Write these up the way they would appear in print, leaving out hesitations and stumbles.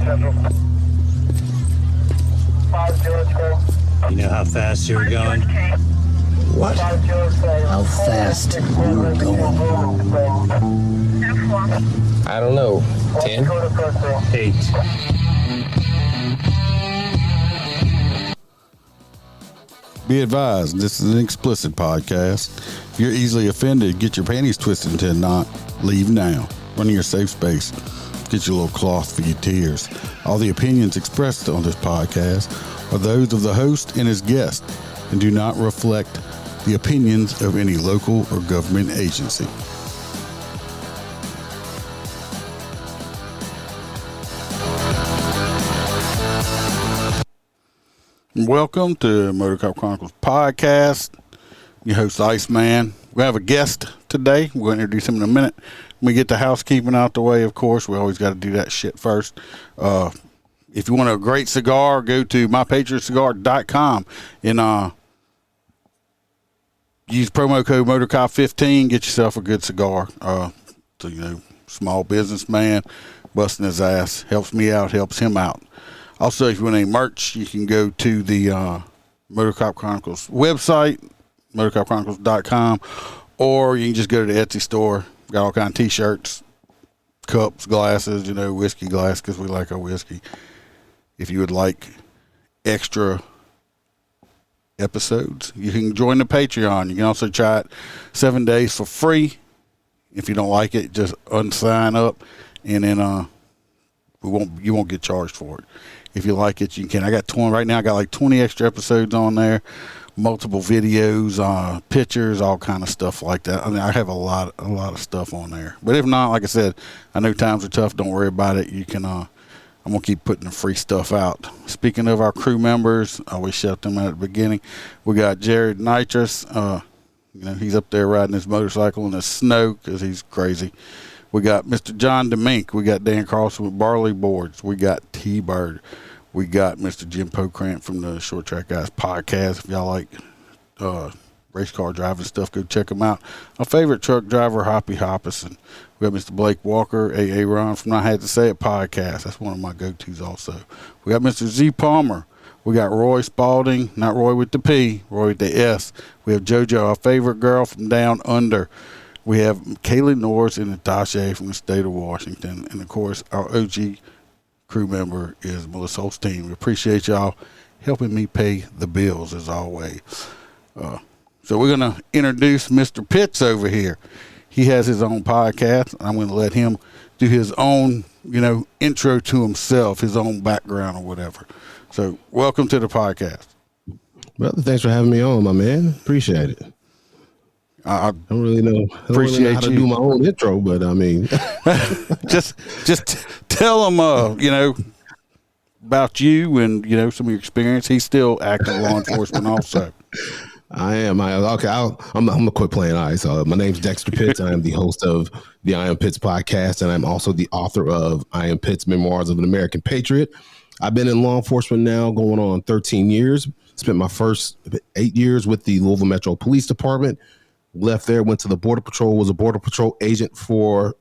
You know how fast you were going? What? How fast you were going? I don't know. 10? 8. Be advised, this is an explicit podcast. If you're easily offended, get your panties twisted into a knot. Leave now. Run in your safe space. Get your little cloth for your tears. All the opinions expressed on this podcast are those of the host and his guest and do not reflect the opinions of any local or government agency. Welcome to Motor Cop Chronicles podcast. Your host, Iceman. We have a guest today. We're going to introduce him in a minute. When we get the housekeeping out the way, of course, we always got to do that shit first. If you want a great cigar, go to mypatriotcigar.com and use promo code MotorCop15. Get yourself a good cigar. So, small businessman busting his ass. Helps me out, helps him out. Also, if you want any merch, you can go to the Motor Cop Chronicles website, motorcopchronicles.com, or you can just go to the Etsy store. Got all kind of T-shirts, cups, glasses, whiskey glass because we like our whiskey. If you would like extra episodes, you can join the Patreon. You can also try it 7 days for free. If you don't like it, just unsign up, and then you won't get charged for it. If you like it, you can. I got 20 right now. I got like 20 extra episodes on there, multiple videos, pictures, all kind of stuff like that. I mean, I have a lot of stuff on there. But if not, like I said, I know times are tough. Don't worry about it. You can. I'm gonna keep putting the free stuff out. Speaking of our crew members, I always shout them out at the beginning. We got Jared Nitrous. He's up there riding his motorcycle in the snow because he's crazy. We got Mr. John DeMink. We got Dan Carlson with Barley Boards. We got T-Bird. We got Mr. Jim Pocrant from the Short Track Guys podcast. If y'all like race car driving stuff, go check them out. Our favorite truck driver, Hoppy Hoppison. We got Mr. Blake Walker, A.A. Ron from I Had to Say It podcast. That's one of my go-tos also. We got Mr. Z Palmer. We got Roy Spalding, not Roy with the P, Roy with the S. We have JoJo, our favorite girl from Down Under. We have Kaylee Norris and Natasha from the state of Washington. And, of course, our OG crew member is Melissa Holstein. We appreciate y'all helping me pay the bills, as always. So we're going to introduce Mr. Pitts over here. He has his own podcast. I'm going to let him do his own, intro to himself, his own background or whatever. So welcome to the podcast. Brother, thanks for having me on, my man. Appreciate it. I don't really know. Appreciate how to do my own intro, but I mean, just tell him, about you and some of your experience. He's still active law enforcement, also. I am. I'm gonna quit playing. All right. So my name's Dexter Pitts. I am the host of the I Am Pitts podcast, and I'm also the author of I Am Pitts: Memoirs of an American Patriot. I've been in law enforcement now going on 13 years. Spent my first 8 years with the Louisville Metro Police Department. Left there, went to the Border Patrol, was a Border Patrol agent for,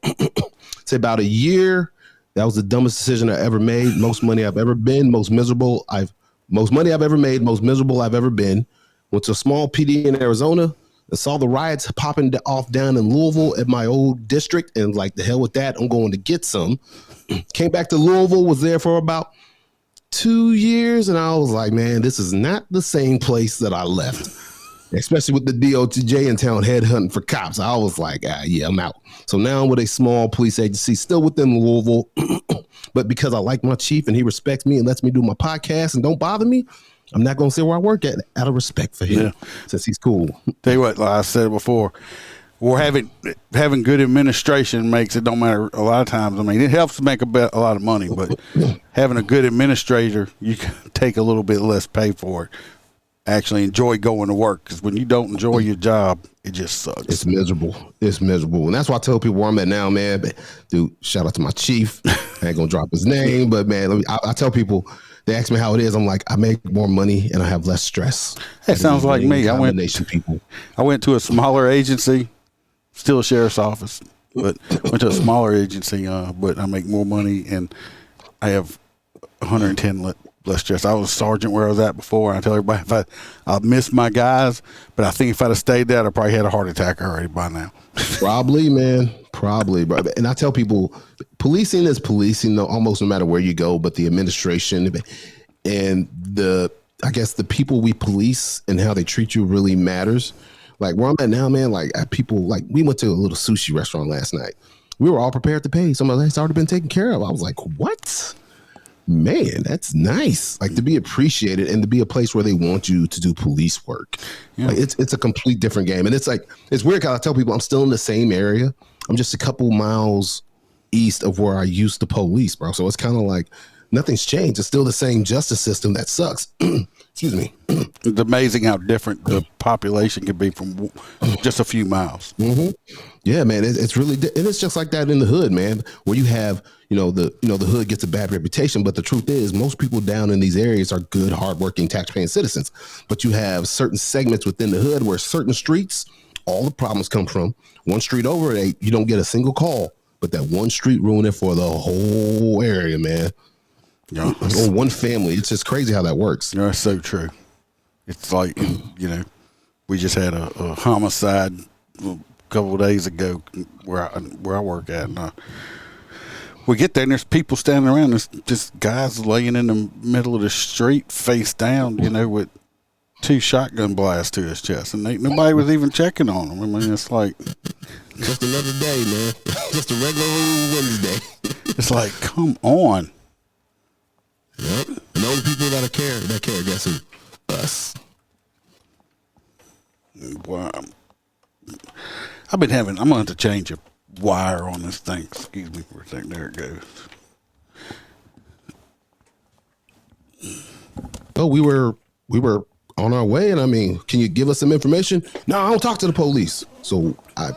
say, about a year. That was the dumbest decision I ever made. Most money I've ever been, most miserable I've ever made, most miserable I've ever been. Went to a small PD in Arizona and saw the riots popping off down in Louisville at my old district, and like, the hell with that, I'm going to get some. Came back to Louisville, was there for about 2 years, and I was like, man, this is not the same place that I left. Especially with the DOTJ in town headhunting for cops. I was like, yeah, I'm out. So now I'm with a small police agency, still within Louisville. But because I like my chief and he respects me and lets me do my podcast and don't bother me, I'm not going to say where I work at out of respect for him, since he's cool. Tell you what, like I said before, having good administration makes it don't matter a lot of times. I mean, it helps to make a lot of money, but having a good administrator, you can take a little bit less pay for it. Actually enjoy going to work, because when you don't enjoy your job, it just sucks. It's miserable. And that's why I tell people where I'm at now, man. But, dude, shout out to my chief. I ain't gonna drop his name, but man, I tell people, they ask me how it is. I'm like, I make more money and I have less stress. That sounds like me. I went to a smaller agency, still a sheriff's office, but went to a smaller agency. But I make more money and I have 110 less stress. I was a sergeant where I was at before. And I tell everybody I miss my guys, but I think if I'd have stayed there, I'd probably had a heart attack already by now. Probably, man. Probably, bro. And I tell people, policing is policing, though, almost no matter where you go. But the administration and I guess the people we police and how they treat you really matters. Like where I'm at now, man. Like people, like we went to a little sushi restaurant last night. We were all prepared to pay. Some of that's already been taken care of. I was like, what? Man, that's nice. Like to be appreciated and to be a place where they want you to do police work. Yeah. Like it's a complete different game. And it's like, it's weird because I tell people I'm still in the same area. I'm just a couple miles east of where I used to police, bro. So it's kind of like nothing's changed. It's still the same justice system that sucks. Excuse me. It's amazing how different the population can be from just a few miles. Mm-hmm. Yeah, man. It's really, and it's just like that in the hood, man, where you have, the hood gets a bad reputation, but the truth is most people down in these areas are good, hardworking, tax-paying citizens. But you have certain segments within the hood where certain streets, all the problems come from. One street over, you don't get a single call, but that one street ruined it for the whole area, man. Yeah. Or one family. It's just crazy how that works. Yeah, that's so true. It's like, we just had a homicide a couple of days ago where I work at, and we get there and there's people standing around. There's just guys laying in the middle of the street, face down, with 2 shotgun blasts to his chest, and nobody was even checking on him. I mean, it's like just another day, man. Just a regular old Wednesday. It's like, come on. Yep. And those people that care, guess who? Us. Wow. I'm gonna have to change a wire on this thing. Excuse me for a second. There it goes. Oh, we were on our way, and I mean, can you give us some information? No, I don't talk to the police. So I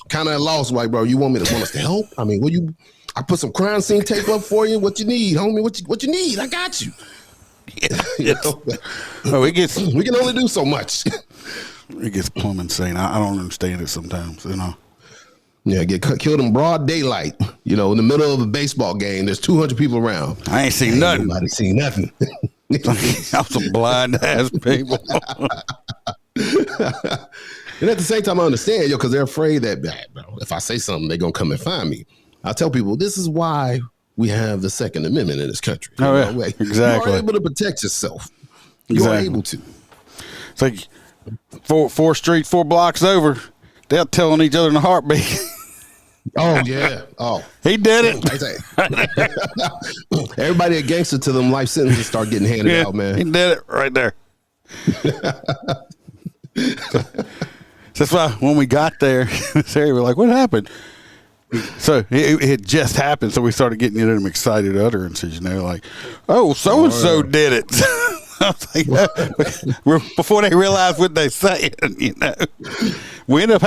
kind of lost. Like, bro, you want us to help? I mean, I put some crime scene tape up for you. What you need, homie? What you need? I got you. Yeah. We can only do so much. It gets plumb insane. I don't understand it sometimes, Yeah, get killed in broad daylight. In the middle of a baseball game. There's 200 people around. I ain't seen nothing. Nobody seen nothing. I'm some blind ass people. And at the same time, I understand, because they're afraid that, bro, if I say something, they're gonna come and find me. I tell people this is why we have the Second Amendment in this country. Exactly. You are able to protect yourself. You are able to. It's like 4 streets, 4 blocks over, they're telling each other in a heartbeat. Oh yeah. Oh, he did it. Everybody a gangster to them life sentences start getting handed out, man. He did it right there. That's why when we got there, we're like, "What happened?" So it had just happened, so we started getting into them excited utterances, like, "Oh, so and so did it." I was like, before they realized what they saying, we ended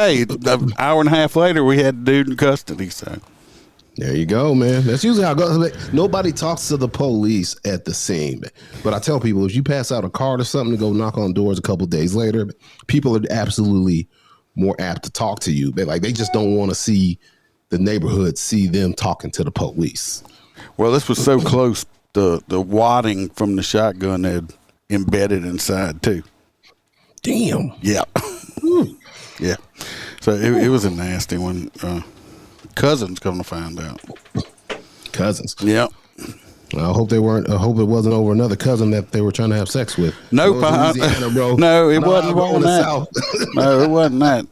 up, an hour and a half later, we had the dude in custody. So there you go, man. That's usually how it goes. Nobody talks to the police at the scene, but I tell people, if you pass out a card or something to go knock on doors a couple of days later, people are absolutely more apt to talk to you. They just don't want to see the neighborhood see them talking to the police. Well, this was so close. The wadding from the shotgun had embedded inside too. Damn. Yeah. Yeah. So it was a nasty one. Cousins come to find out. Cousins. Yeah. I hope they weren't. I hope it wasn't over another cousin that they were trying to have sex with. Nope. Bro. No, it wasn't on that. No, it wasn't that.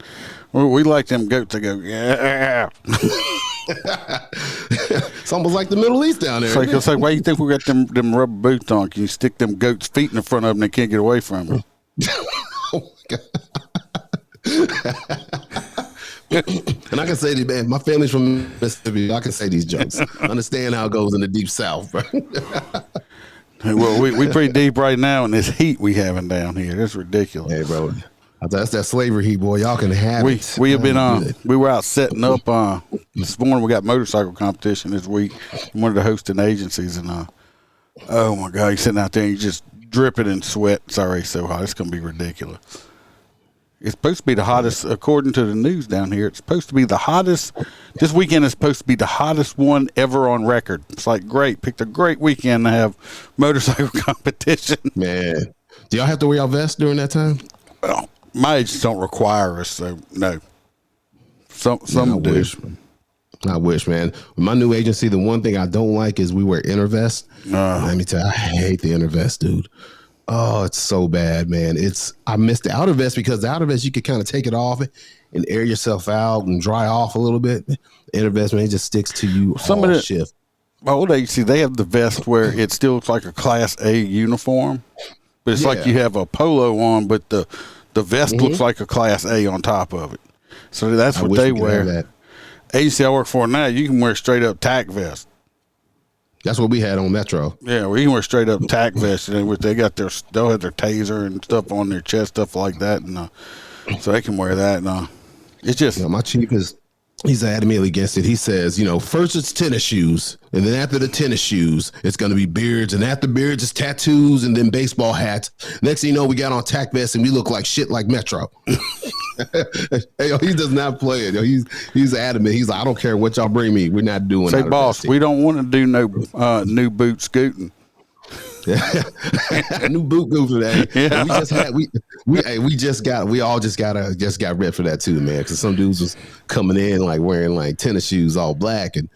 We like them goats that go, yeah. It's almost like the Middle East down there. It's like, why do you think we got them rubber boots on? Can you stick them goats' feet in the front of them? They can't get away from them. Oh my God. And I can say, man, my family's from Mississippi. I can say these jokes. Understand how it goes in the deep South, bro. Well, we pretty deep right now in this heat we having down here. It's ridiculous. Hey, bro. That's that slavery heat, boy. Y'all can have it. We have been we were out setting up this morning. We got motorcycle competition this week. One of the hosting agencies, and oh my God, you're sitting out there and you're just dripping in sweat. It's already so hot. It's gonna be ridiculous. It's supposed to be the hottest, according to the news down here. It's supposed to be the hottest. This weekend is supposed to be the hottest one ever on record. It's like, great. Picked a great weekend to have motorcycle competition. Man, do y'all have to wear y'all vests during that time? Well, my agents don't require us, so no. Some do. I wish, man. With my new agency, the one thing I don't like is we wear inner vests. Let me tell you, I hate the inner vest, dude. Oh, it's so bad, man. I miss the outer vest because the outer vest, you could kind of take it off and air yourself out and dry off a little bit. The inner vest, man, it just sticks to you all shift. My old agency, they have the vest where it still looks like a Class A uniform, but it's like you have a polo on, but the vest looks like a Class A on top of it. So that's what they wear. Agency I work for now, you can wear straight up tack vest. That's what we had on Metro. Yeah, we can wear straight up tack vests, and they'll have their taser and stuff on their chest, stuff like that, and so they can wear that. And it's just my chief he's adamantly against it. He says, first it's tennis shoes, and then after the tennis shoes, it's going to be beards, and after beards, it's tattoos, and then baseball hats. Next thing you know, we got on tack vests, and we look like shit like Metro. Hey, he does not play it. He's adamant. He's like, I don't care what y'all bring me. We're not doing. Say, boss, we don't want to do no new boot scooting. New boot goo for that. Yeah. We all just got ripped for that too, man. Because some dudes was coming in like wearing like tennis shoes all black, and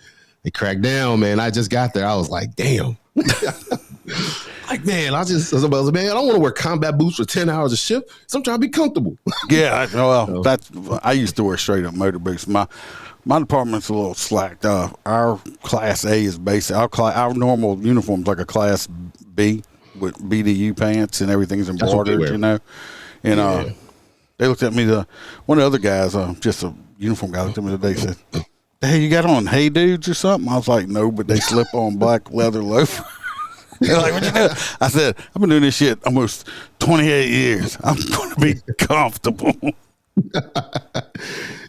they cracked down, man. I just got there. I was like, damn. Like, man, I was like, man, I don't want to wear combat boots for 10 hours a shift. So I'm trying to be comfortable. Yeah, I used to wear straight up motor boots. My department's a little slacked off. Our Class A is basic. Our normal uniform's like a Class B with BDU pants and everything's embroidered, And they looked at me. One of the other guys, just a uniform guy, looked at me today and said, "Hey, you got on Hey Dudes or something?" I was like, "No, but they slip on black leather loafers." They're like, "What you do?" I said, "I've been doing this shit almost 28 years. I'm going to be comfortable."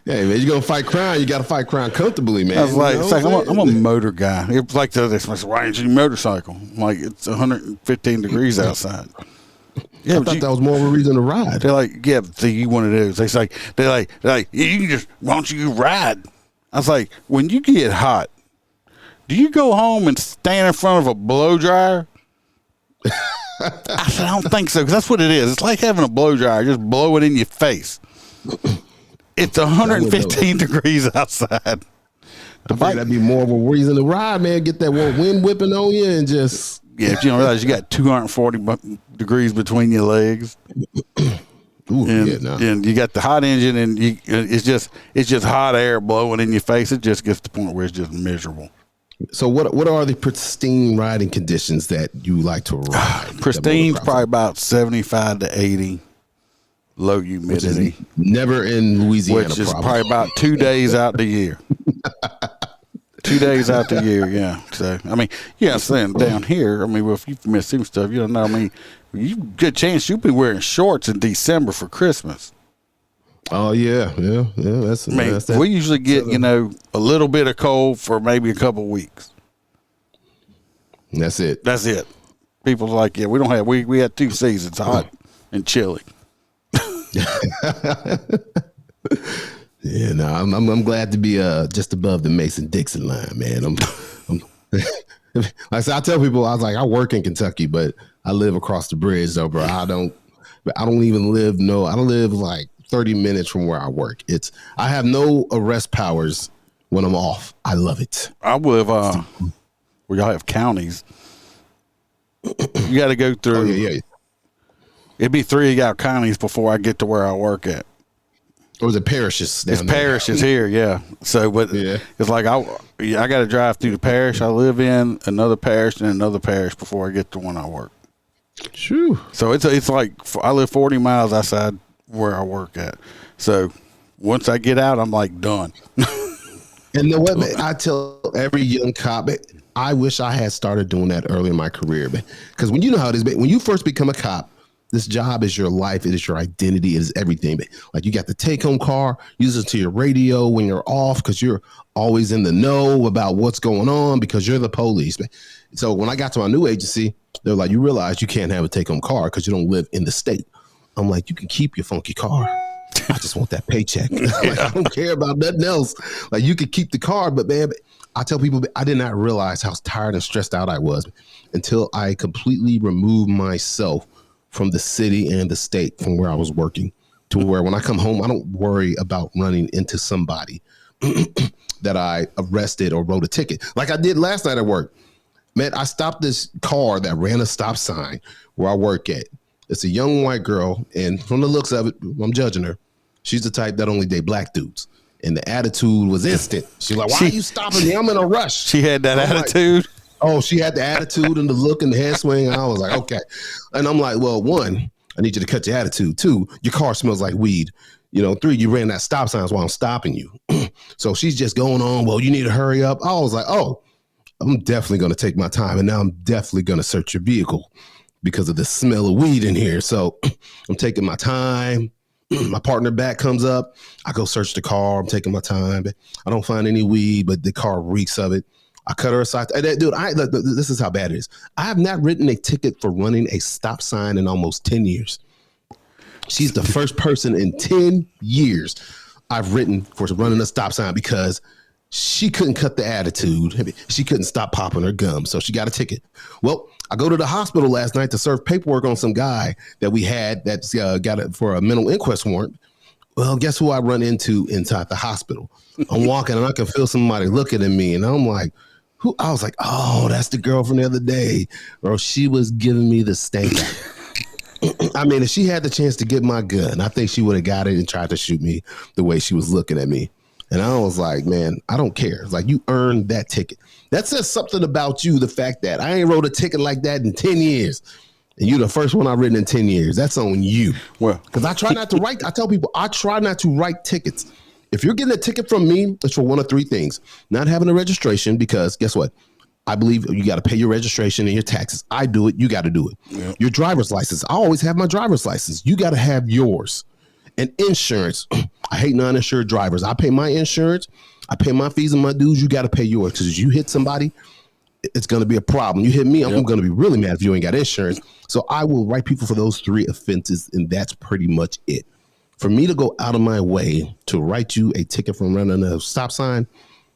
Hey, man, you're going to fight crime. You got to fight crime comfortably, man. I was like, I'm a motor guy. It's like the other day, why ain't you motorcycle? I'm like, it's 115 degrees outside. Yeah, I thought that was more of a reason to ride. They're like, yeah, but you one of those. They're like, you can just, why don't you ride? I was like, when you get hot, do you go home and stand in front of a blow dryer? I said, I don't think so, because that's what it is. It's like having a blow dryer, just blow it in your face. It's 115 degrees outside. I think that'd be more of a reason to ride, man. Get that wind whipping on you and just... Yeah, if you don't realize you got 240 degrees between your legs. Ooh, and you got the hot engine, and it's just hot air blowing in your face. It just gets to the point where it's just miserable. So what are the pristine riding conditions that you like to ride? Pristine's probably about 75 to 80. Low humidity. Never in Louisiana. Which is probably about 2 days out the year. 2 days out the year, yeah. So, I mean, yeah, saying down here, I mean, well, if you've missed some stuff, you don't know. I mean, you good chance you'll be wearing shorts in December for Christmas. Oh, yeah. That's we usually get, a little bit of cold for maybe a couple of weeks. That's it. People's like, yeah, we had 2 seasons, hot and chilly. Yeah, no, I'm glad to be just above the Mason-Dixon line, man. I'm like I said, I tell people, I was like, I work in Kentucky, but I live across the bridge, though, bro. I don't live like 30 minutes from where I work. I have no arrest powers when I'm off. I love it. I live where y'all have counties. You got to go through. Oh, yeah. It'd be 3 of y'all counties before I get to where I work at. Or is it parishes? It's parishes here, yeah. So, but it's like I got to drive through the parish I live in, another parish, and another parish before I get to one I work. Shoo. So it's like I live 40 miles outside where I work at. So once I get out, I'm like done. And the what I tell every young cop, I wish I had started doing that early in my career, because when you know how it is, when you first become a cop, this job is your life. It is your identity. It is everything. But like, you got the take-home car, use it to your radio when you're off, because you're always in the know about what's going on because you're the police. So when I got to my new agency, they're like, you realize you can't have a take-home car because you don't live in the state. I'm like, you can keep your funky car. I just want that paycheck. Like, I don't care about nothing else. Like, you could keep the car, but man, I tell people I did not realize how tired and stressed out I was until I completely removed myself from the city and the state from where I was working, to where when I come home, I don't worry about running into somebody that I arrested or wrote a ticket like I did last night at work. Man, I stopped this car that ran a stop sign where I work at. It's a young white girl, and from the looks of it, I'm judging her. She's the type that only date black dudes. And the attitude was instant. She's like, why are you stopping me? I'm in a rush. She had that attitude. Like, she had the attitude and the look and the head swing. And I was like, okay. And I'm like, well, one, I need you to cut your attitude. Two, your car smells like weed. Three, you ran that stop sign while I'm stopping you. So she's just going on, well, you need to hurry up. I was like, oh, I'm definitely going to take my time. And now I'm definitely going to search your vehicle because of the smell of weed in here. So I'm taking my time. My partner back comes up. I go search the car. I'm taking my time. I don't find any weed, but the car reeks of it. I cut her aside. Dude, this is how bad it is. I have not written a ticket for running a stop sign in almost 10 years. She's the first person in 10 years I've written for running a stop sign because she couldn't cut the attitude. She couldn't stop popping her gum. So she got a ticket. Well, I go to the hospital last night to serve paperwork on some guy that we had that's got it for a mental inquest warrant. Well, guess who I run into inside the hospital? I'm walking and I can feel somebody looking at me, and I'm like, who? I was like, oh, that's the girl from the other day. Bro, she was giving me the stank. I mean, if she had the chance to get my gun, I think she would have got it and tried to shoot me the way she was looking at me. And I was like, man, I don't care. It's like, you earned that ticket. That says something about you, the fact that I ain't wrote a ticket like that in 10 years. And you're the first one I've written in 10 years. That's on you. Well, because I try not to write. I tell people I try not to write tickets. If you're getting a ticket from me, it's for one of three things. Not having a registration, because guess what? I believe you got to pay your registration and your taxes. I do it. You got to do it. Yep. Your driver's license. I always have my driver's license. You got to have yours. And insurance. I hate non-insured drivers. I pay my insurance. I pay my fees and my dues. You got to pay yours, because you hit somebody, it's going to be a problem. You hit me, I'm going to be really mad if you ain't got insurance. So I will write people for those three offenses, and that's pretty much it. For me to go out of my way to write you a ticket from running a stop sign,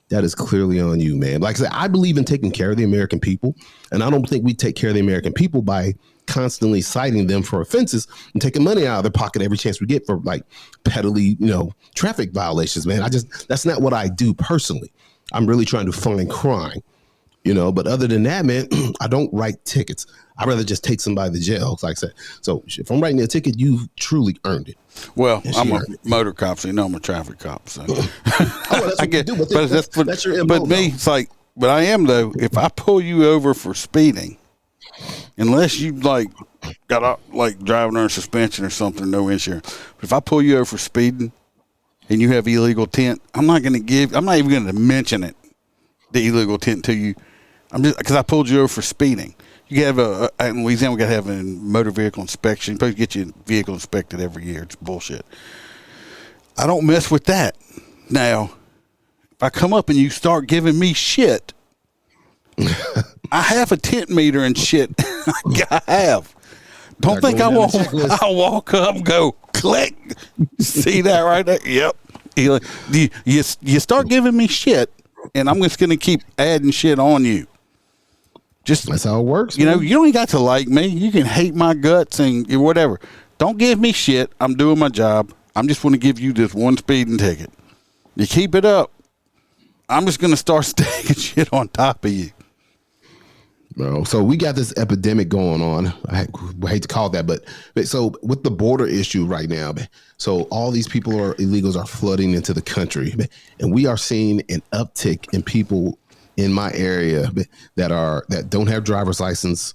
that is clearly on you, man. Like I said, I believe in taking care of the American people, and I don't think we take care of the American people by constantly citing them for offenses and taking money out of their pocket every chance we get for like peddly, traffic violations, man. That's not what I do personally. I'm really trying to find crime, but other than that, man, I don't write tickets. I'd rather just take somebody to jail, like I said. So if I'm writing a ticket, you've truly earned it. Well, I'm a motor cop, so I'm a traffic cop. So that's what you do, but that's your MO. But me, it's like, but I am though. If I pull you over for speeding, unless you got driving under suspension or something, no insurance. But if I pull you over for speeding and you have illegal tint, I'm not even going to mention it, the illegal tint to you. I'm just because I pulled you over for speeding. You have in Louisiana, we got to have a motor vehicle inspection. You're supposed to get your vehicle inspected every year. It's bullshit. I don't mess with that. Now, if I come up and you start giving me shit, I have a tint meter and shit. I have. Don't think I'll walk up and go click. See that right there? Yep. You start giving me shit, and I'm just going to keep adding shit on you. That's how it works. You don't even got to like me. You can hate my guts and whatever. Don't give me shit. I'm doing my job. I'm just going to give you this one speeding ticket. You keep it up, I'm just going to start stacking shit on top of you. Bro, so we got this epidemic going on. I hate to call it that, but so with the border issue right now, so all these people illegals are flooding into the country, and we are seeing an uptick in people in my area that don't have driver's license.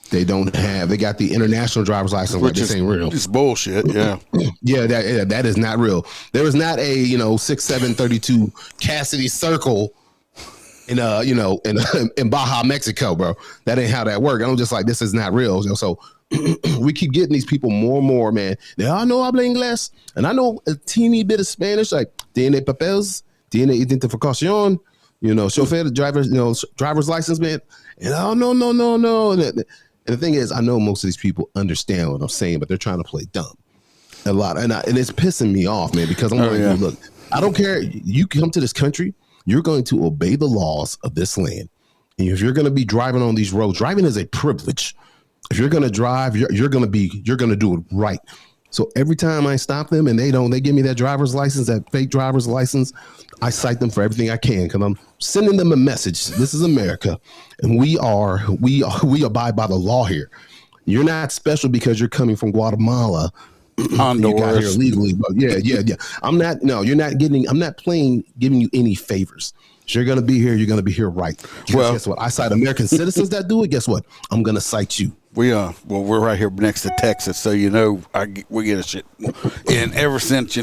They got the international driver's license, which this ain't real. It's bullshit. Yeah. Yeah, that is not real. There is not a 6732 Cassidy Circle in Baja, Mexico, bro. That ain't how that works. I'm just like, this is not real. So we keep getting these people more and more, man. They all know habla inglés, and I know a teeny bit of Spanish, like tiene papeles, tiene identificación, chauffeur, driver's license, man. And oh no. And the thing is, I know most of these people understand what I'm saying, but they're trying to play dumb. a lot, and it's pissing me off, man, because I'm like, look, I don't care. You come to this country, you're going to obey the laws of this land. And if you're going to be driving on these roads, driving is a privilege. If you're going to drive, you're going to do it right. So every time I stop them and they give me that driver's license, that fake driver's license, I cite them for everything I can because I'm sending them a message. This is America, and we abide by the law here. You're not special because you're coming from Guatemala. You got here illegally, but yeah. I'm not giving you any favors. If you're gonna be here, you're gonna be here right. Well, guess what? I cite American citizens that do it. Guess what? I'm gonna cite you. We're right here next to Texas, so we get a shit. And ever since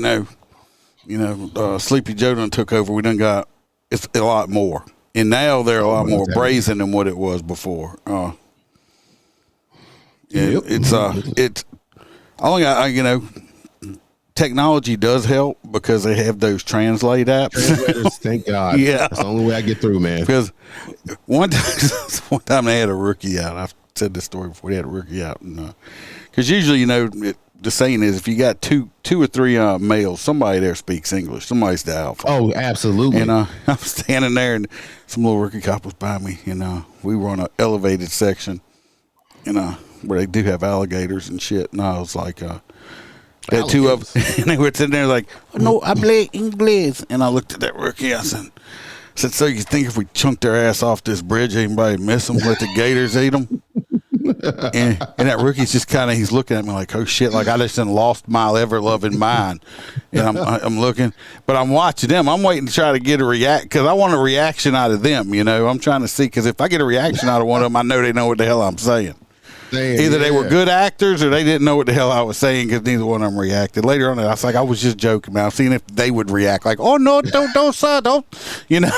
Sleepy Joe done took over, we done got it's a lot more, and now they're a lot more brazen than what it was before. It's technology does help because they have those translate apps. Translators, thank God. Yeah, that's the only way I get through, man. Because one time they had a rookie out. I've said this story before. They had a rookie out, and because usually, the saying is if you got two or three males, somebody there speaks English. Somebody's the alpha. Oh, absolutely. And I'm standing there, and some little rookie cop was by me. We were on an elevated section, where they do have alligators and shit. And I was like, had two of them, and they were sitting there like, oh, no, I play English. And I looked at that rookie. I said, so you think if we chunked their ass off this bridge, anybody miss them? Let the gators eat them? And that rookie's just he's looking at me like, oh shit, like I just done lost my ever loving mind. And I'm looking, but I'm watching them. I'm waiting to try to get a react because I want a reaction out of them. I'm trying to see because if I get a reaction out of one of them, I know they know what the hell I'm saying. Either they were good actors or they didn't know what the hell I was saying because neither one of them reacted. Later on, I was like, I was just joking, man. I'm seeing if they would react like, oh, no, don't, sir, don't, But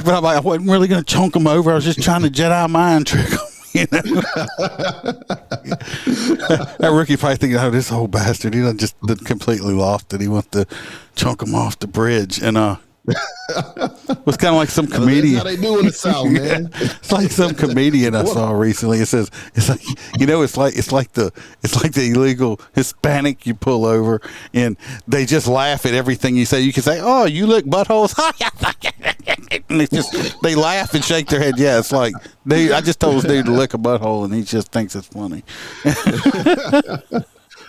I'm like, I wasn't really going to chunk them over. I was just trying to Jedi mind trick them. That rookie probably thinking, oh, this whole bastard, he done just completely lost it. He wants to chunk him off the bridge. And, it's kind of like some comedian. That's how they do in the South, man. It's like some comedian I saw recently. It says it's like the illegal Hispanic you pull over and they just laugh at everything you say. You can say, "Oh, you lick buttholes," and they laugh and shake their head. Yeah, it's like I just told this dude to lick a butthole and he just thinks it's funny.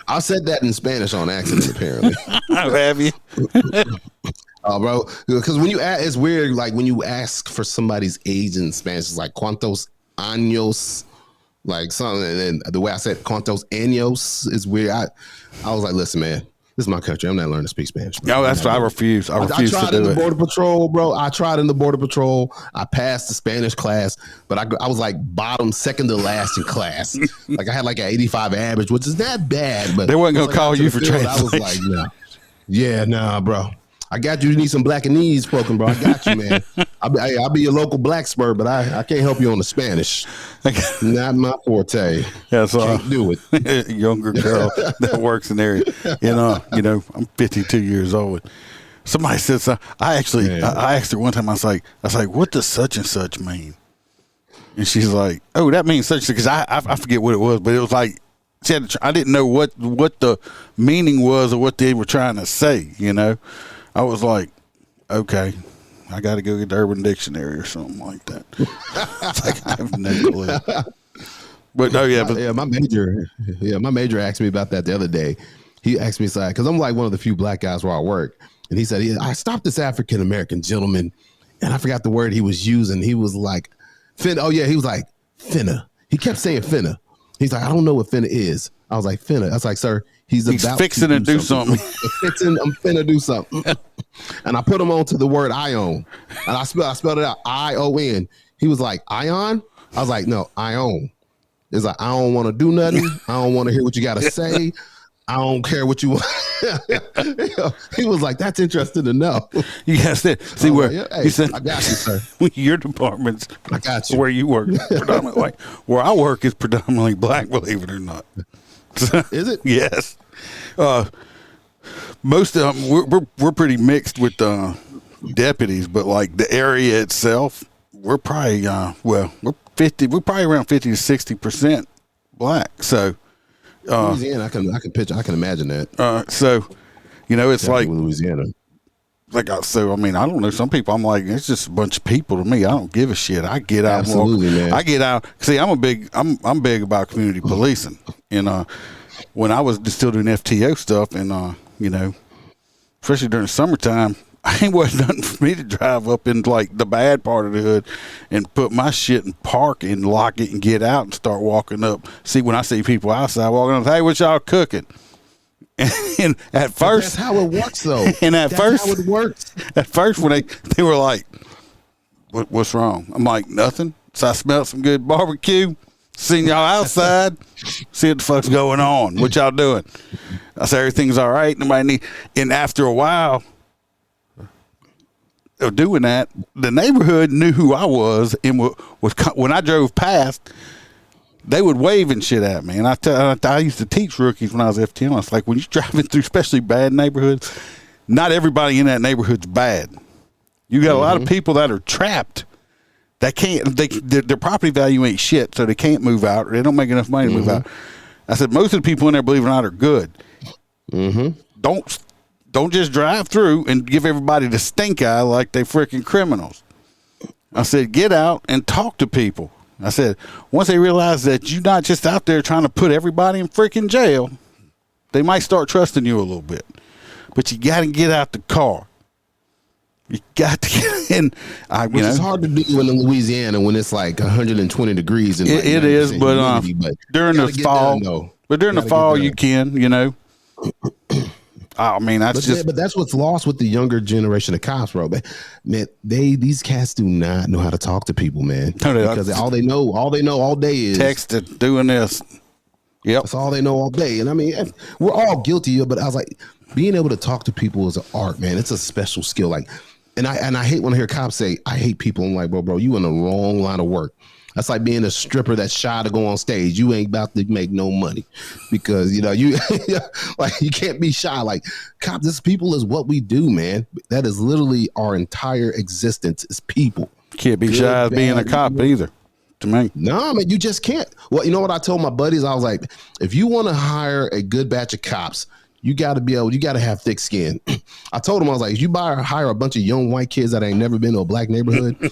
I said that in Spanish on accident, apparently. Oh, have you? Bro, because when you ask, it's weird. Like when you ask for somebody's age in Spanish, it's like "cuántos años," like something. And then the way I said "cuántos años" is weird. I was like, listen, man, this is my country. I'm not learning to speak Spanish. No, that's why I refuse. I refuse tried to do in the it. Border Patrol, bro. I tried in the Border Patrol. I passed the Spanish class, but I was like bottom, second to last in class. Like I had like an 85 average, which is not bad. But they weren't gonna call you for translation. I was like, nah, bro. I got you. You need some black and knees poking, bro. I got you, man. I'll be your local black spur, but I can't help you on the Spanish. Not my forte. Yeah, so can't do it. Younger girl that works in there. I'm 52 years old. Somebody said something. I asked her one time. I was like, what does such and such mean? And she's like, oh, that means such because I forget what it was, but it was like I didn't know what the meaning was or what they were trying to say. I was like, okay, I got to go get the Urban Dictionary or something like that. It's like I have no clue. But my major asked me about that the other day. He asked me, because I'm like one of the few black guys where I work, and he said, I stopped this African American gentleman, and I forgot the word he was using. He was like, finna. Oh yeah, he was like finna. He kept saying finna. He's like, I don't know what finna is. I was like, finna. I was like, sir, he's about fixing to do something. I'm finna do something. And I put him on to the word ion. And I spelled it out, I-O-N. He was like, ion? I was like, no, ion. It's like, I don't want to do nothing. I don't want to hear what you got to say. I don't care what you want. He was like, that's interesting to know. Yes. See where he said, I got you, sir. Your department's I got you. Where you work predominantly white. Where I work is predominantly black, believe it or not. Is it? Yes. Most of them, we're pretty mixed with deputies, but like the area itself, we're probably we're probably around 50 to 60% black. So Louisiana, I can picture, I can imagine that. so you know, it's Definitely like with Louisiana. so I mean, I don't know. Some people, I'm like, it's just a bunch of people to me. I don't give a shit. I get out, Absolutely, and walk. man. I get out. See, I'm big about community policing. And when I was still doing FTO stuff, and you know, especially during the summertime, ain't wasn't nothing for me to drive up in like the bad part of the hood and put my shit in park and lock it and get out and start walking up. See, when I see people outside walking up, hey, what y'all cooking? And at first, that's how it works, though. And at that's first, how it works. At first, when they were like, "What's wrong?" I'm like, "Nothing." So I smelled some good barbecue. Seen y'all outside. See what the fuck's going on. What y'all doing? I said everything's all right. Nobody need. And after a while of doing that, the neighborhood knew who I was, and was when I drove past, they would wave and shit at me. And I used to teach rookies when I was FTM. It's like when you're driving through, especially bad neighborhoods, not everybody in that neighborhood's bad. You got a lot of people that are trapped. That can't. Their property value ain't shit, so they can't move out, or they don't make enough money to move out. I said most of the people in there, believe it or not, are good. Don't just drive through and give everybody the stink eye like they freaking criminals. I said get out and talk to people. I said once they realize that you're not just out there trying to put everybody in freaking jail, they might start trusting you a little bit. But you got to get out the car. You got to get in. Which is hard to do in Louisiana when it's like 120 degrees. And like it is, but humidity, during the fall, during the fall you can, you know. I mean, but that's what's lost with the younger generation of cops, bro. Man, these cats do not know how to talk to people, man. Because all they know all day is texting, doing this. Yep, that's all they know all day. And I mean, we're all guilty of it. But I was like, being able to talk to people is an art, man. It's a special skill. Like. And I hate when I hear cops say, I hate people. I'm like, bro, you in the wrong line of work. That's like being a stripper that's shy to go on stage. You ain't about to make no money because, you know, you like you can't be shy. Like cops, this people is what we do, man. That is literally our entire existence is people. Can't be shy as being a cop either, to me. No, man, you just can't. Well, you know what I told my buddies? I was like, if you want to hire a good batch of cops, you got to have thick skin. I told him, I was like, if you hire a bunch of young white kids that ain't never been to a black neighborhood,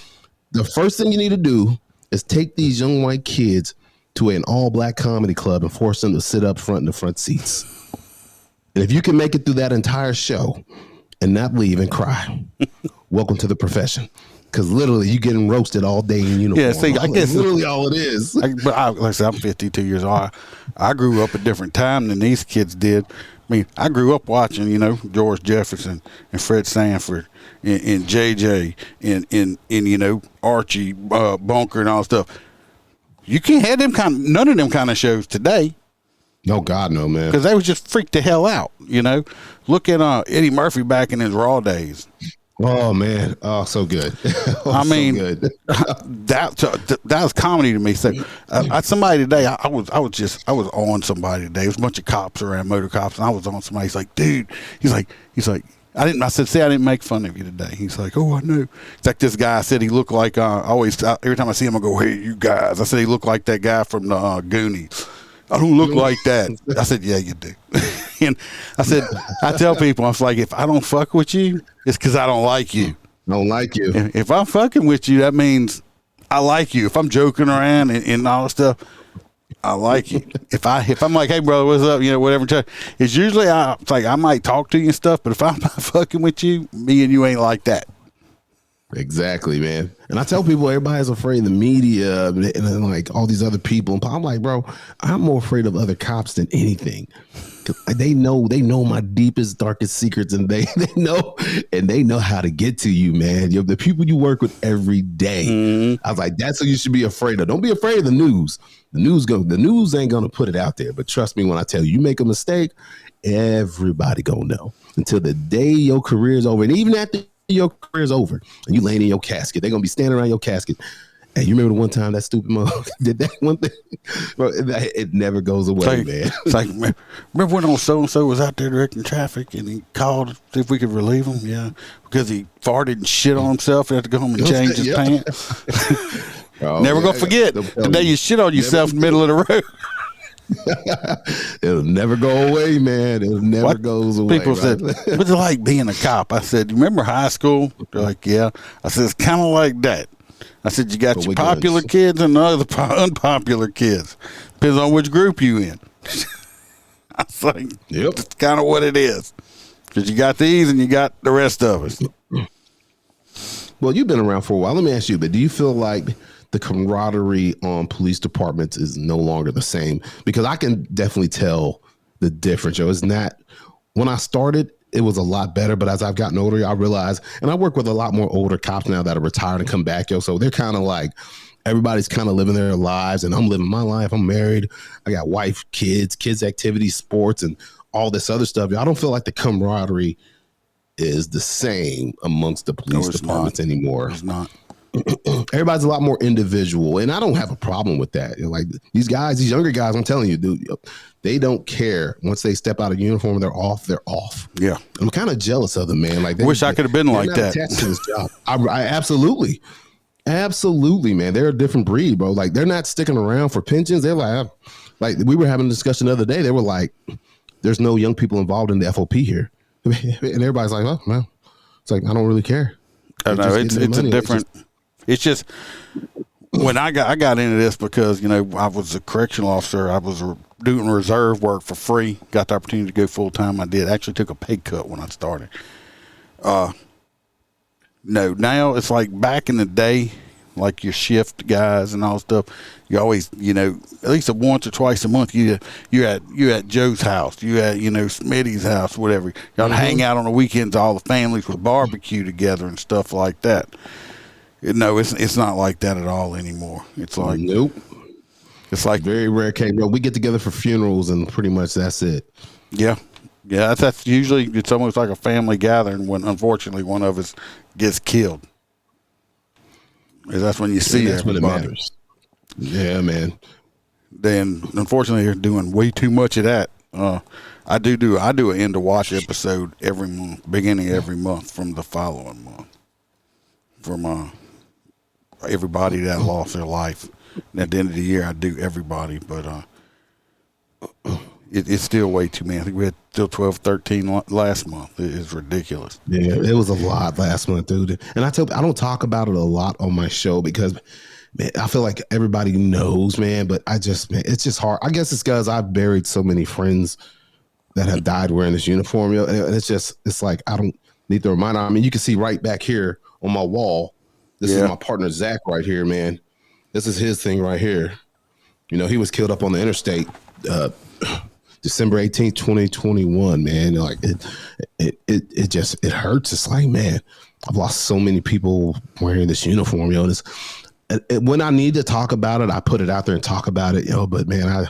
the first thing you need to do is take these young white kids to an all black comedy club and force them to sit up front in the front seats. And if you can make it through that entire show and not leave and cry, welcome to the profession. Because literally, you getting roasted all day in uniform. Yeah, see, I guess literally all it is. Like I said, I'm 52 years old. I grew up a different time than these kids did. I mean, I grew up watching, you know, George Jefferson and Fred Sanford and JJ and you know, Archie Bunker and all that stuff. You can't have none of them kind of shows today. No, God, no, man. Because they was just freaked the hell out, you know. Look at Eddie Murphy back in his Raw days. Oh man! Oh, so good. I mean, so good. that was comedy to me. So, somebody today, I was on somebody today. There was a bunch of cops around, motor cops, and I was on somebody. He's like, dude. He's like, I said, I didn't make fun of you today. He's like, oh, I knew. It's like this guy. I said he looked like. Every time I see him, I go, hey, you guys. I said he looked like that guy from the Goonies. I don't look like that. I said, yeah, you do. And I said, I tell people, I was like, if I don't fuck with you, it's because I don't like you. I don't like you. If I'm fucking with you, that means I like you. If I'm joking around and all that stuff, I like you. If I'm like, hey, brother, what's up? You know, whatever. It's usually it's like I might talk to you and stuff, but if I'm not fucking with you, me and you ain't like that. Exactly, man. And I tell people everybody's afraid of the media and then like all these other people. And I'm like, bro, I'm more afraid of other cops than anything. They know my deepest, darkest secrets, and they know how to get to you, man. The people you work with every day. Mm-hmm. I was like, that's what you should be afraid of. Don't be afraid of the news. The news ain't gonna put it out there. But trust me when I tell you, you make a mistake, everybody gonna know until the day your career is over. And even after your career is over and you laying in your casket, they're gonna be standing around your casket. Hey, you remember the one time that stupid motherfucker did that one thing? Bro, it never goes away, man. It's like, remember when old so-and-so was out there directing traffic and he called to see if we could relieve him? Yeah, because he farted and shit on himself and had to go home and change his pants. Oh, never gonna forget the day you shit on yourself in the middle of the road. It'll never go away, man. It never What? goes away. People said, what's it like being a cop? I said, you remember high school? They're like, yeah. I said, it's kind of like that. I said, you got But your with popular guns. kids and the other unpopular kids. Depends on which group you in. I was like, Yep. that's kind of what it is. Because you got these and you got the rest of us. Well, you've been around for a while. Let me ask you, but do you feel like the camaraderie on police departments is no longer the same? Because I can definitely tell the difference. It's not, when I started, it was a lot better, but as I've gotten older, I realize, and I work with a lot more older cops now that are retired and come back, so they're kind of like, everybody's kind of living their lives, and I'm living my life. I'm married. I got wife, kids activities, sports, and all this other stuff. I don't feel like the camaraderie is the same amongst the police departments anymore. It's not. Everybody's a lot more individual, and I don't have a problem with that. Like these guys, these younger guys, I'm telling you, dude, they don't care. Once they step out of uniform, they're off. They're off. Yeah, I'm kind of jealous of them, man. Like, wish I could have been like that. Attached to this job. I absolutely, man. They're a different breed, bro. Like they're not sticking around for pensions. They're like we were having a discussion the other day. They were like, "There's no young people involved in the FOP here," and everybody's like, "Oh, well," it's like I don't really care. I know it's a different. It's just when I got into this because I was a correctional officer. I was doing reserve work for free. Got the opportunity to go full time. I did. Actually took a pay cut when I started. No, now it's like back in the day, like your shift guys and all stuff. You always, at least once or twice a month, you at Joe's house, you at Smitty's house, whatever. Y'all hang out on the weekends. All the families would barbecue together and stuff like that. No, it's not like that at all anymore. It's like nope. It's like very rare case, bro. We get together for funerals and pretty much that's it. Yeah. That's usually it's almost like a family gathering when unfortunately one of us gets killed. That's when you see that's everybody. When it matters. Yeah, man. Then unfortunately they're doing way too much of that. I do an end of watch episode every month, beginning every month from the following month. From everybody that lost their life. And at the end of the year, I do everybody, but it's still way too many. I think we had still 12, 13 last month. It's ridiculous. Yeah, it was a lot last month, dude. And I don't talk about it a lot on my show because, man, I feel like everybody knows, man. But man, it's just hard. I guess it's because I've buried so many friends that have died wearing this uniform. And it's like I don't need to remind. I mean, you can see right back here on my wall. This is my partner Zach right here, man. This is his thing right here. He was killed up on the interstate December 18th, 2021, man. Like it just hurts. It's like, man, I've lost so many people wearing this uniform, when I need to talk about it, I put it out there and talk about it, but man,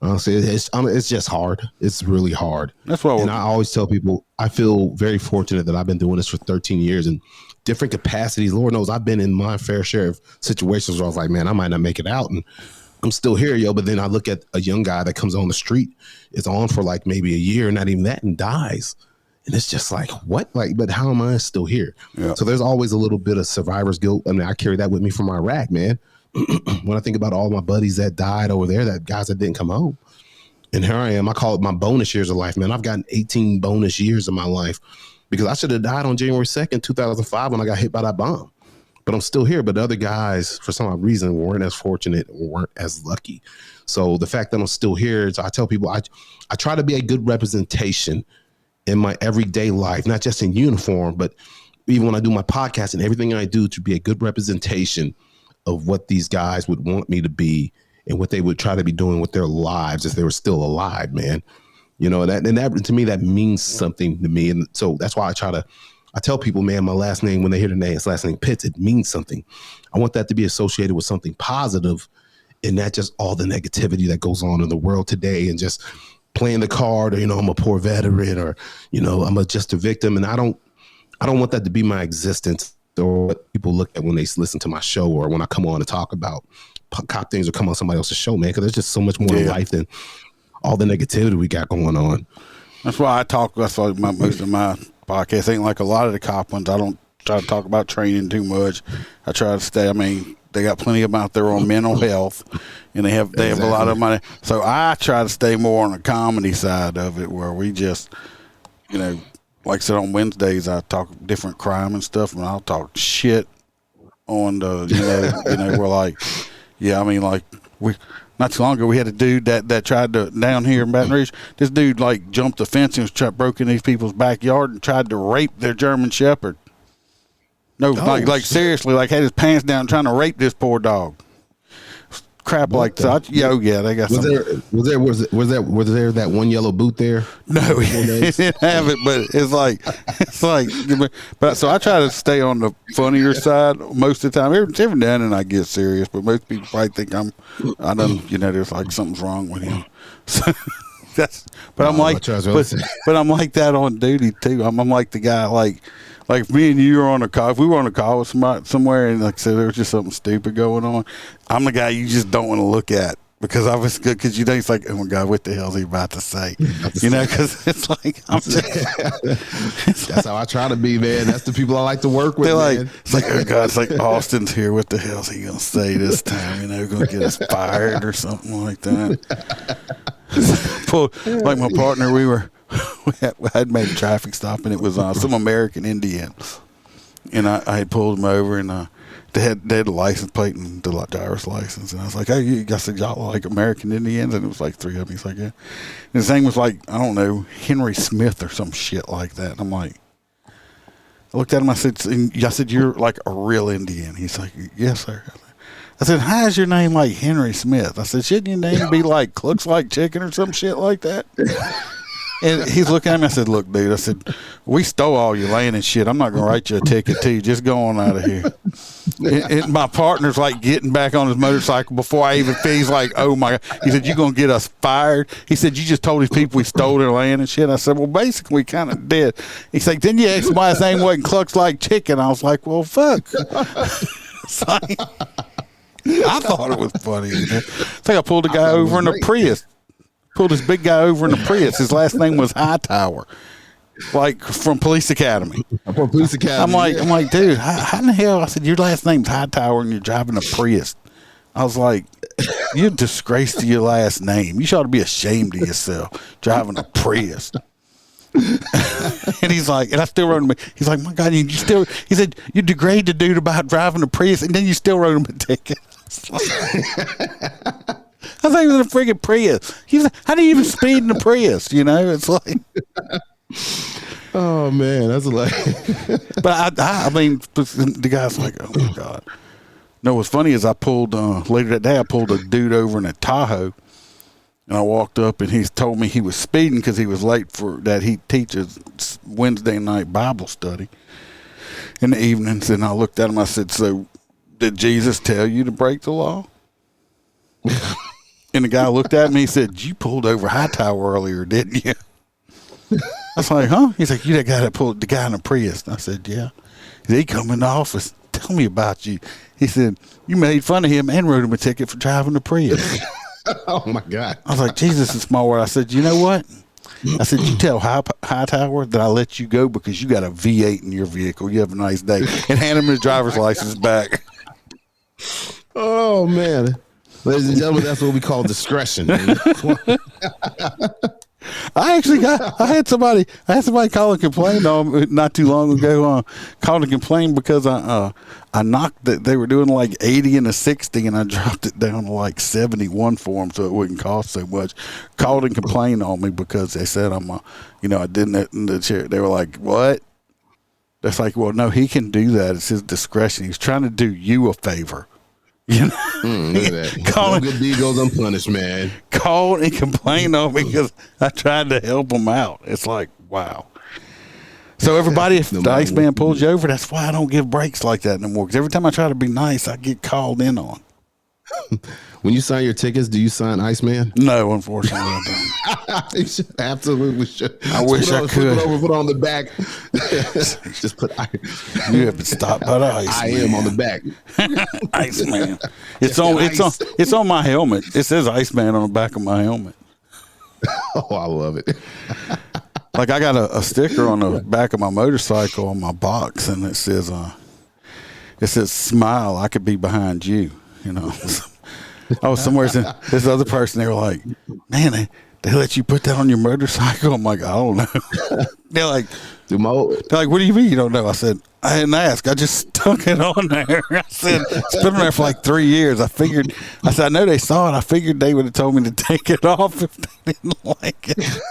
honestly, it's just hard. It's really hard. That's why. And I always tell people I feel very fortunate that I've been doing this for 13 years and different capacities. Lord knows I've been in my fair share of situations where I was like, man, I might not make it out, and I'm still here, But then I look at a young guy that comes on the street, is on for like maybe a year, not even that, and dies. And it's just like, what? Like, but how am I still here? Yeah. So there's always a little bit of survivor's guilt. I mean, I carry that with me from Iraq, man. When I think about all my buddies that died over there, that guys that didn't come home. And here I am. I call it my bonus years of life, man. I've gotten 18 bonus years of my life because I should have died on January 2nd, 2005 when I got hit by that bomb. But I'm still here. But the other guys, for some reason, weren't as fortunate or weren't as lucky. So the fact that I'm still here, I tell people I try to be a good representation in my everyday life, not just in uniform, but even when I do my podcast and everything I do, to be a good representation of what these guys would want me to be and what they would try to be doing with their lives if they were still alive, man. That to me, that means something to me. And so that's why I tell people, man, my last name, when they hear the name, it's last name Pitts, it means something. I want that to be associated with something positive and not just all the negativity that goes on in the world today and just playing the card or, I'm a poor veteran or, I'm just a victim. And I don't want that to be my existence or what people look at when they listen to my show or when I come on to talk about cop things or come on somebody else's show, man, because there's just so much more to life than all the negativity we got going on. That's why that's why most of my podcasts ain't like a lot of the cop ones. I don't try to talk about training too much. I try to stay. I mean, They got plenty of them out there on mental health, and they have a lot of money. So I try to stay more on the comedy side of it, where we just, you know, like I said, on Wednesdays I talk different crime and stuff, and I'll talk shit on the, we're like, yeah, I mean, like we. Not too long ago, we had a dude that tried to, down here in Baton Rouge, this dude, like, jumped the fence and broke in these people's backyard and tried to rape their German Shepherd. No, like seriously, like, had his pants down trying to rape this poor dog. Crap like that. Yeah, they got something. Was there that one yellow boot there? No, he didn't have it, but it's like, but so I try to stay on the funnier side most of the time. Every now and then I get serious, but most people probably think there's like something's wrong with him. So I'm like that on duty too. I'm like the guy, like me and you are on a call. If we were on a call with somebody somewhere, and like I said, there was just something stupid going on, I'm the guy you just don't want to look at, because I was good, because it's like, oh my God, what the hell is he about to say? Because it's like, I'm just. That's how I try to be, man. That's the people I like to work with. They're man. It's like, oh God, it's like Austin's here. What the hell is he gonna say this time? Gonna get us fired or something like that. Like my partner, we had made a traffic stop, and it was some American Indian, and I had pulled them over, and they had a license plate and the driver's license, and I was like, "Hey, I said, y'all like American Indians?" And it was like 3 of them. He's like, "Yeah." And his name was like, I don't know, Henry Smith or some shit like that. And I'm like, I looked at him. I said, "You're like a real Indian?" He's like, "Yes, sir." I said, "How is your name like Henry Smith?" I said, "Shouldn't your name be like looks like chicken or some shit like that?" And he's looking at me. I said, "Look, dude," I said, "we stole all your land and shit. I'm not going to write you a ticket to you. Just go on out of here." And my partner's like getting back on his motorcycle before I even finish. He's like, "Oh my God." He said, "You going to get us fired?" He said, "You just told these people we stole their land and shit." I said, "Well, basically, we kind of did." He's like, "Then you asked why his name wasn't Clucks Like Chicken." I was like, "Well, fuck." It's like, I thought it was funny. It's like I pulled a guy over in a Prius. Pulled this big guy over in a Prius. His last name was Hightower, like from Police Academy. From Police Academy. I'm like, dude, how in the hell? I said, your last name's Hightower and you're driving a Prius. I was like, you're a disgrace to your last name. You ought to be ashamed of yourself driving a Prius. And he's like, and I still wrote him. He's like, my God, he said, you degrade the dude about driving a Prius, and then you still wrote him a ticket. I thought he was in a friggin' Prius. He's like, how do you even speed in a Prius? It's like, oh man, that's like. But I mean, the guy's like, oh my God. No, what's funny is I pulled later that day. I pulled a dude over in a Tahoe, and I walked up, and he told me he was speeding because he was late for that. He teaches Wednesday night Bible study in the evenings, and I looked at him. I said, "So, did Jesus tell you to break the law?" And the guy looked at me. He said, "You pulled over Hightower earlier, didn't you?" I was like, "Huh?" He's like, "You that guy that pulled the guy in a Prius?" And I said, "Yeah." He said, "He come in the office. Tell me about you." He said, "You made fun of him and wrote him a ticket for driving a Prius." Oh my God! I was like, "Jesus is small word." I said, "You know what?" I said, "You tell Hightower that I let you go because you got a V8 in your vehicle. You have a nice day." And hand him his driver's license back. Oh man. Ladies and gentlemen, that's what we call discretion. I had somebody call and complain on not too long ago. Called and complained because I knocked that they were doing like 80 and a 60, and I dropped it down to like 71 for them so it wouldn't cost so much. Called and complained on me because they said I didn't in the chair. They were like, "What?" That's like, well, no, he can do that. It's his discretion. He's trying to do you a favor. Look at that. No good deed goes unpunished, man. Called and complained on me because I tried to help him out. It's like, wow. So everybody, if the Iceman pulls you over, that's why I don't give breaks like that no more. Because every time I try to be nice, I get called in on. When you sign your tickets, do you sign Iceman? No, unfortunately, I don't. You should, absolutely should. I wish I could. Put on the back. Just put. You have been stopped by the Iceman. I am on the back. Iceman. It's on my helmet. It says Iceman on the back of my helmet. Oh, I love it. Like I got a sticker on the back of my motorcycle on my box, and it says It says, "Smile, I could be behind you." You know. I was somewhere. This other person, they were like, "Man, they let you put that on your motorcycle?" I'm like, "I don't know." They're like, "What do you mean you don't know?" I said, "I didn't ask. I just stuck it on there." I said, "It's been on there for like 3 years." I said, "I know they saw it. I figured they would have told me to take it off if they didn't like it."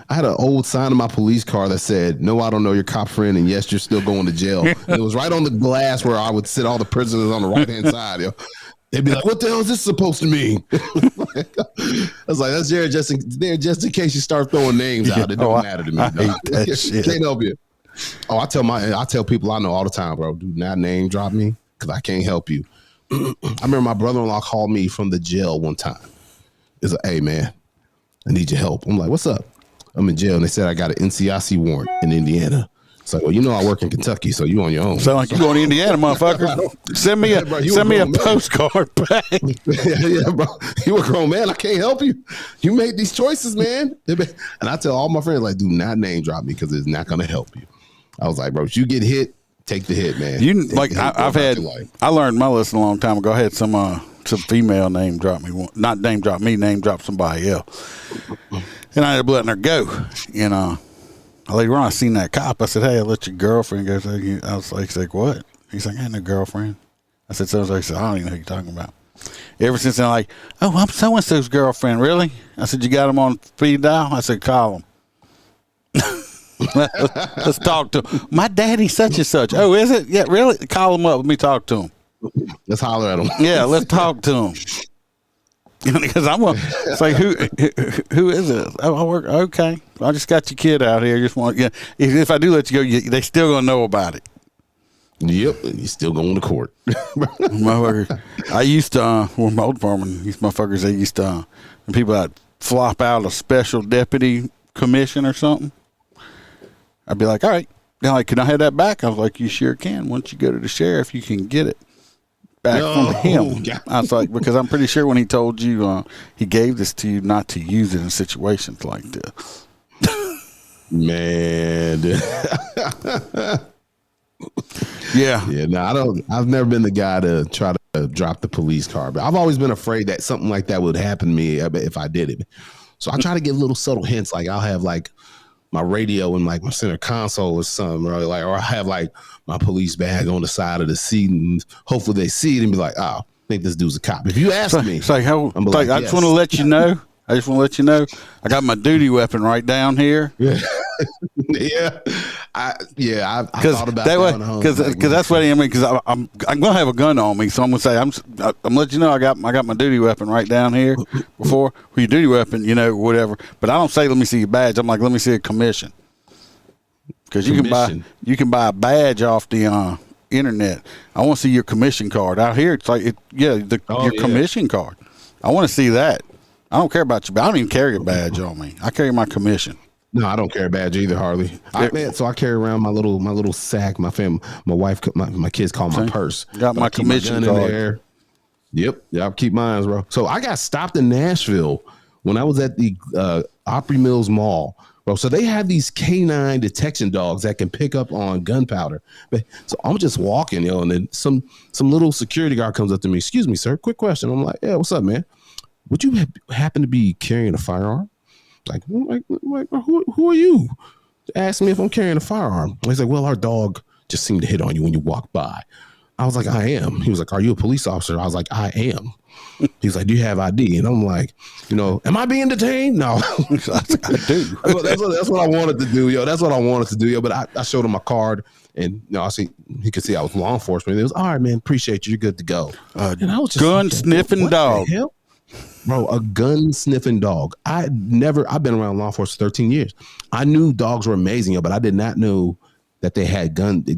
I had an old sign in my police car that said, "No, I don't know your cop friend, and yes, you're still going to jail." And it was right on the glass where I would sit all the prisoners on the right hand side. Yo. They'd be like, "What the hell is this supposed to mean?" I was like, "That's there just in case you start throwing names out. It don't matter to me. I hate that shit. Can't help you." Oh, I tell people I know all the time, bro. Do not name drop me because I can't help you. I remember my brother-in-law called me from the jail one time. He's like, "Hey man, I need your help." I'm like, "What's up?" "I'm in jail," and they said I got an NCIC warrant in Indiana. It's like, "Well, you know I work in Kentucky, so you on your own." Sound like you going to Indiana, motherfucker. Send me a postcard back. Yeah, bro. You a grown man. I can't help you. You made these choices, man. And I tell all my friends, like, do not name drop me because it's not going to help you. I was like, bro, if you get hit, take the hit, man. I learned my lesson a long time ago. I had some female name drop me, not name drop me, name drop somebody else, and I ended up letting her go. And later on, I seen that cop. I said, "Hey, I let your girlfriend go." I was like, he's like, "What?" He's like, "I had no girlfriend." I said, "So," I said, "I don't even know who you're talking about." Ever since then, like, "Oh, I'm so and so's girlfriend." Really? I said, "You got him on speed dial?" I said, "Call him." Let's talk to him. "My daddy's such and such." "Oh, is it?" "Yeah, really?" "Call him up. Let me talk to him." Let's holler at him. Yeah, let's talk to him. Because it's like, who is it? "Oh, I work. Okay, I just got your kid out here. Just want, yeah. If I do let you go, they still gonna know about it." Yep, and he's still going to court. I used to, when my old foreman, these motherfuckers, they used to, when people that flop out a special deputy commission or something, I'd be like, "All right," they're like, "Can I have that back?" I was like, "You sure can. Once you go to the sheriff, you can get it back from him." I was like, because I'm pretty sure when he told you he gave this to you not to use it in situations like this. Man. Yeah. No, I've never been the guy to try to drop the police car, but I've always been afraid that something like that would happen to me if I did it. So I try to give little subtle hints. Like I'll have like my radio in like my center console or something, or I have like my police bag on the side of the seat, and hopefully they see it and be like, "Oh, I think this dude's a cop." If you ask me, it's like, I just want to let you know. I got my duty weapon right down here. Yeah. I thought about that because that's what I mean. Because I'm gonna have a gun on me, so I'm gonna say I'm letting you know I got my duty weapon right down here. Before your duty weapon, whatever. But I don't say let me see your badge. I'm like, let me see a commission. Because you can buy a badge off the internet. I want to see your commission card out here. It's like your commission card. I want to see that. I don't care about you, but I don't even carry a badge on me. I carry my commission. No, I don't carry a badge either, Harley. So I carry around my little sack. My wife, my kids call my purse. Got my commission card in there. Yep, I keep mine, bro. So I got stopped in Nashville when I was at the Opry Mills Mall, bro. So they have these canine detection dogs that can pick up on gunpowder. So I'm just walking, and then some little security guard comes up to me. "Excuse me, sir. Quick question." I'm like, "Yeah, what's up, man? Would you happen to be carrying a firearm?" Like, who are you to ask me if I'm carrying a firearm? He's like, "Well, our dog just seemed to hit on you when you walked by." I was like, "I am." He was like, "Are you a police officer?" I was like, "I am." He's like, "Do you have ID?" And I'm like, "Am I being detained?" No. I do. That's what I wanted to do, yo. That's what I wanted to do, yo. But I showed him my card, and he could see I was law enforcement. It was, "All right, man, appreciate you. You're good to go." And I was just gun sniffing dog. Bro, a gun sniffing dog. I've been around law enforcement for 13 years. I knew dogs were amazing, but I did not know that they had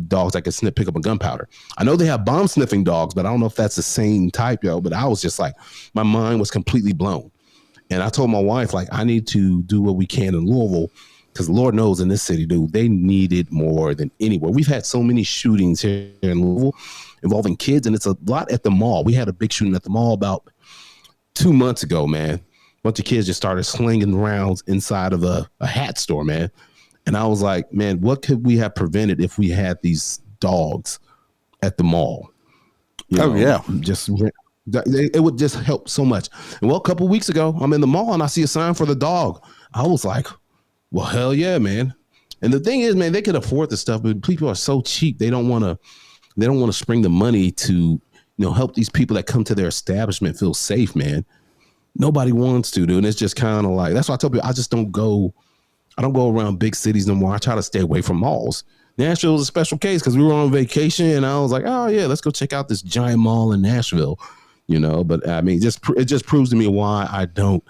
dogs that could pick up a gunpowder. I know they have bomb sniffing dogs, but I don't know if that's the same type, yo. But I was just like, my mind was completely blown. And I told my wife, like, I need to do what we can in Louisville, because Lord knows in this city, dude, they need it more than anywhere. We've had so many shootings here in Louisville involving kids, and it's a lot at the mall. We had a big shooting at the mall about 2 months ago, man. A bunch of kids just started slinging rounds inside of a hat store, man. And I was like, man, what could we have prevented if we had these dogs at the mall. Just it would just help so much. And well, a couple weeks ago, I'm in the mall and I see a sign for the dog. I was like, well, hell yeah, man. And the thing is, man, they can afford this stuff, but people are so cheap. They don't want to spring the money to, help these people that come to their establishment feel safe, man. Nobody wants to, dude. And it's just kind of like, that's why I tell people I don't go around big cities no more. I try to stay away from malls. Nashville was a special case because we were on vacation and I was like, oh yeah, let's go check out this giant mall in Nashville, but I mean, it just proves to me why I don't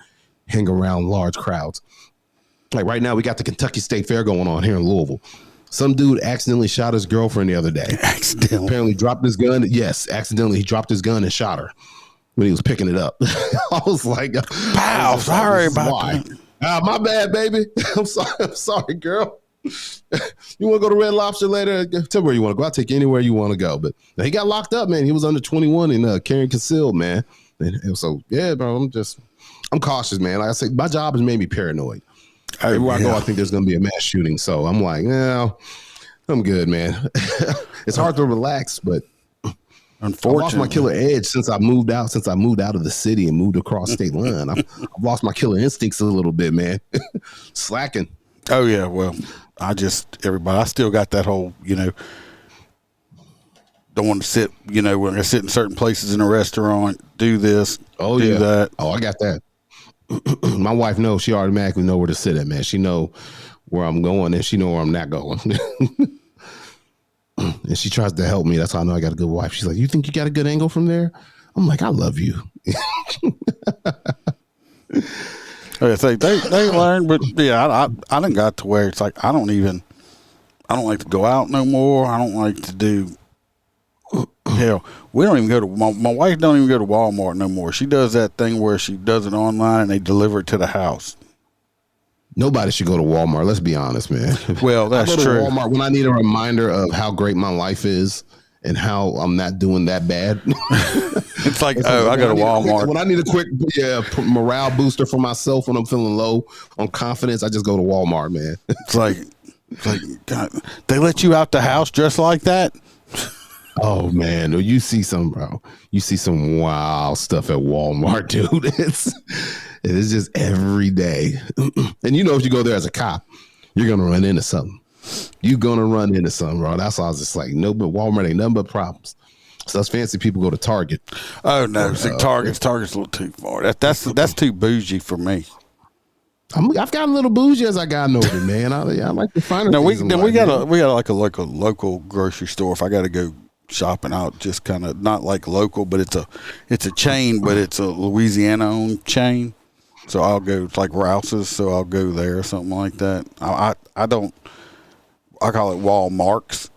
hang around large crowds. Like right now we got the Kentucky State Fair going on here in Louisville. Some dude accidentally shot his girlfriend the other day. Accidentally. Apparently dropped his gun. Yes, accidentally he dropped his gun and shot her when he was picking it up. I was like, "Wow, sorry about that." My bad, baby. I'm sorry, girl. You want to go to Red Lobster later? Tell me where you want to go. I'll take you anywhere you want to go. But he got locked up, man. He was under 21 and carrying concealed, man. And so, yeah, bro, I'm cautious, man. Like I said, my job has made me paranoid. Everywhere I go, I think there's going to be a mass shooting. So I'm like, no, I'm good, man. It's hard to relax, but unfortunately, I've lost my killer edge since I moved out of the city and moved across state line. I've lost my killer instincts a little bit, man. Slacking. Oh yeah. Well, I still got that whole, don't want to sit, we're going to sit in certain places in a restaurant, do this, do that. Oh, I got that. My wife knows. She automatically know where to sit at, man. She know where I'm going and she know where I'm not going. And she tries to help me. That's how I know I got a good wife. She's like, you think you got a good angle from there? I'm like, I love you. They learn, but yeah, I done got to where it's like, I don't like to go out no more. I don't like to do, hell, we don't even go to, my wife don't even go to Walmart no more. She does that thing where she does it online and they deliver it to the house. Nobody should go to Walmart. Let's be honest, man. Well, that's true. I go to Walmart when I need a reminder of how great my life is and how I'm not doing that bad. It's like, I go to Walmart. When I need a quick morale booster for myself when I'm feeling low on confidence, I just go to Walmart, man. It's like, God, they let you out the house just like that? Oh man, you see some wild stuff at Walmart, dude. It's just every day. And if you go there as a cop, you're gonna run into something. Bro. That's why I was just like, no, but Walmart ain't nothing but problems. So us fancy people go to Target. Oh no, Target's a little too far. That's too bougie for me. I've gotten a little bougie as I gotten older, man. I like the finer. No, we got like a local grocery store. If I got to go shopping out, just kind of not like local, but it's a chain, but it's a Louisiana owned chain. So I'll go, it's like Rouse's, so I'll go there or something like that. I call it Walmarts.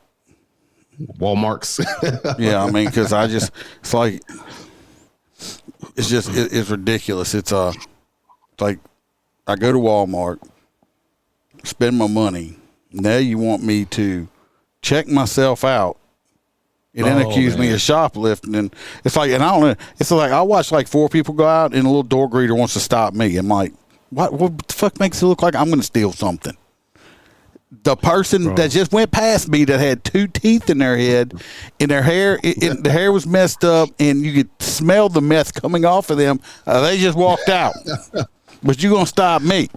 Yeah, I mean, because it's ridiculous. It's like I go to Walmart, spend my money. Now you want me to check myself out and then accuse me of shoplifting. And it's like, and I don't know, it's like I watch like 4 people go out and a little door greeter wants to stop me. I'm like, what the fuck makes it look like I'm going to steal something? The person that just went past me that had 2 teeth in their head and their hair, the hair was messed up and you could smell the meth coming off of them. They just walked out. But you going to stop me.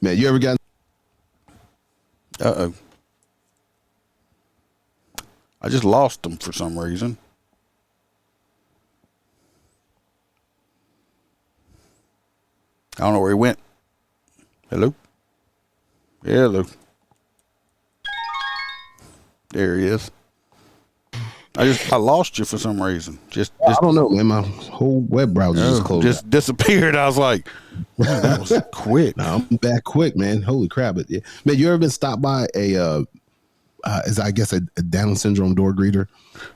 Man, you ever got... Uh-oh. I just lost them for some reason. I don't know where he went. Hello? Hello. There he is. I lost you for some reason. Just I don't know, man. My whole web browser just closed. Just disappeared. I was like, man, that was quick. No, I'm back quick, man. Holy crap. But yeah. Man, you ever been stopped by a Down syndrome door greeter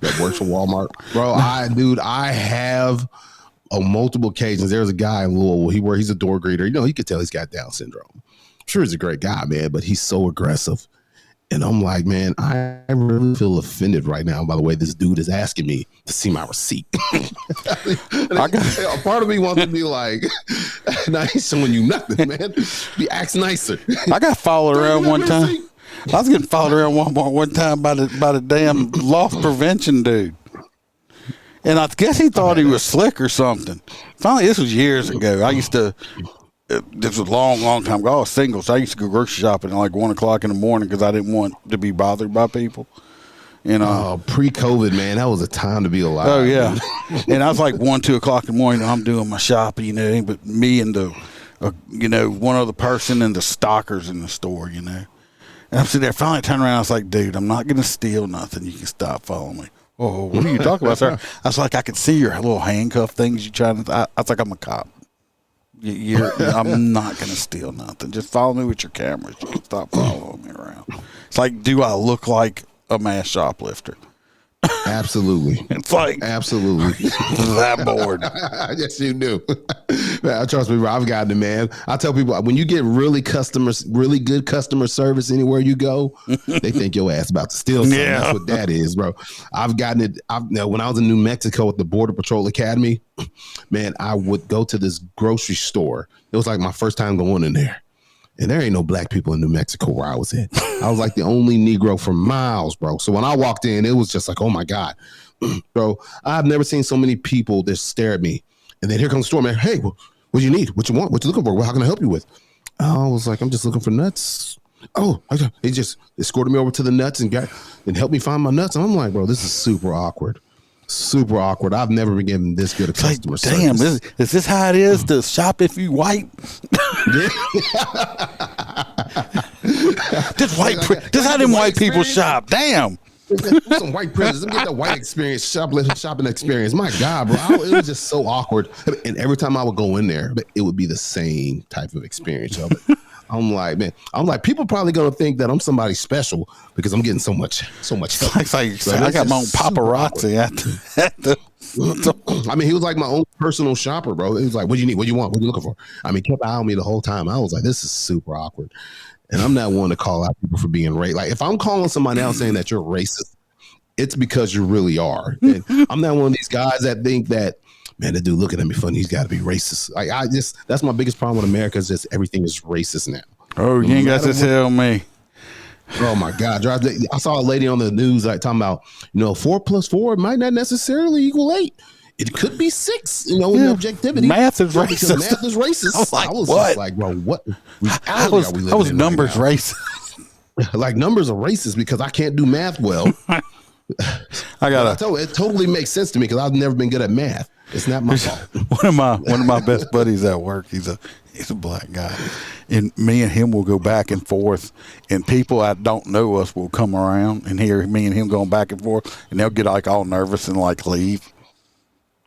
that works for Walmart? Bro, I have on multiple occasions. There's a guy in Louisville. He's a door greeter. You could tell he's got Down syndrome. I'm sure he's a great guy, man, but he's so aggressive. And I'm like, man, I really feel offended right now by the way this dude is asking me to see my receipt. A part of me wants to be like, nah, he's showing you nothing, man. Be ask nicer. I got followed around one time. I was getting followed around Walmart one time by the damn loss prevention dude. And I guess he thought he was slick or something. Finally, this was years ago. I used to, this was a long, long time ago. I was single, so I used to go grocery shopping at like 1 o'clock in the morning because I didn't want to be bothered by people. You know, pre-COVID, man, that was a time to be alive. Oh yeah, and I was like 1, 2 o'clock in the morning. And I'm doing my shopping, you know, but me and the, one other person and the stockers in the store, you know. And I'm sitting there. Finally, I turned around. I was like, dude, I'm not gonna steal nothing. You can stop following me. Oh, what are you talking about, sir? I was like, I could see your little handcuff things you trying to. I was like, I'm a cop. I'm not gonna steal nothing. Just follow me with your cameras. You can stop following me around. It's like, do I look like a mass shoplifter? Absolutely. It's like, absolutely. That bored. Yes, you do. Man, trust me, bro, I've gotten it, man. I tell people, when you get really good customer service anywhere you go, they think your ass about to steal something. Yeah. That's what that is, bro. I've gotten it. When I was in New Mexico at the Border Patrol Academy, man, I would go to this grocery store. It was like my first time going in there. And there ain't no black people in New Mexico where I was at. I was like the only Negro for miles, bro. So when I walked in, it was just like, oh my God, bro, I've never seen so many people just stare at me. And then here comes the store, man. Hey, what do you need? What you want? What you looking for? Well, how can I help you with? I was like, I'm just looking for nuts. Oh, he just escorted me over to the nuts and helped me find my nuts. And I'm like, bro, this is super awkward. Super awkward. I've never been given this good a customer service. Damn, is this how it is to shop if you white? This how them white people shop. Damn. Some white privilege. Let me get that white experience, shopping experience. My God, bro. It was just so awkward. And every time I would go in there, it would be the same type of experience. I'm like, man, people probably gonna think that I'm somebody special because I'm getting so much help. It's like I got my own paparazzi at the I mean, he was like my own personal shopper, bro. He was like, what do you need? What do you want? What are you looking for? I mean, kept eyeing me the whole time. I was like, this is super awkward. And I'm not one to call out people for being racist. Like, if I'm calling somebody out saying that you're racist, it's because you really are. And I'm not one of these guys that think that, man, that dude looking at me funny, he's got to be racist. Like, that's my biggest problem with America is just everything is racist now. Oh, you ain't got to tell me. Oh my God! I saw a lady on the news like talking about, 4 plus 4 might not necessarily equal 8. It could be 6. In objectivity, math is racist. Math is racist. I was what? Just like, bro, what? How was numbers racist? Like numbers are racist because I can't do math well. It totally makes sense to me because I've never been good at math. It's not my fault. One of my best buddies at work. He's a black guy, and me and him will go back and forth. And people that don't know us will come around and hear me and him going back and forth, and they'll get like all nervous and like leave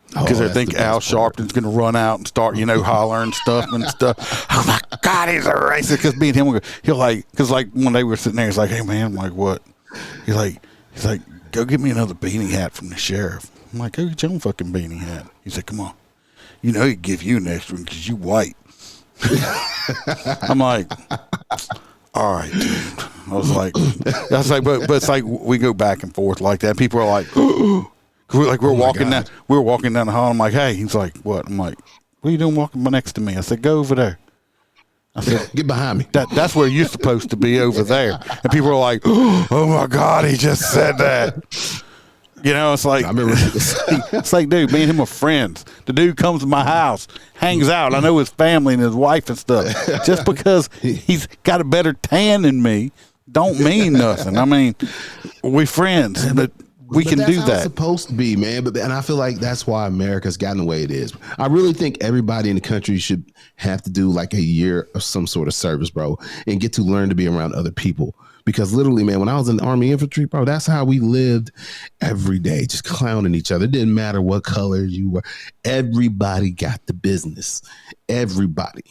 because they think Al Sharpton's going to run out and start hollering stuff and stuff. Oh my God, he's a racist. Because me and him will go, because when they were sitting there, he's like, hey man, I'm like, what? He's like, go get me another beanie hat from the sheriff. I'm like, go get your own fucking beanie hat. He said, come on. He'd give you an extra one because you white. I'm like, all right, dude. I was like, but it's like we go back and forth like that. People are like, we're walking down the hall. I'm like, hey. He's like, what? I'm like, what are you doing walking next to me? I said, go over there. I said, get behind me. That's where you're supposed to be, over there. And people are like, oh my God, he just said that. It's like, I remember. It's like, dude, me and him are friends. The dude comes to my house, hangs out. I know his family and his wife and stuff. Just because he's got a better tan than me, don't mean nothing. I mean, we friends, but we can do that. It's supposed to be, man. And I feel like that's why America's gotten the way it is. I really think everybody in the country should have to do like a year of some sort of service, bro, and get to learn to be around other people. Because literally, man, when I was in the Army infantry, bro, that's how we lived every day, just clowning each other. It didn't matter what color you were. Everybody got the business. Everybody.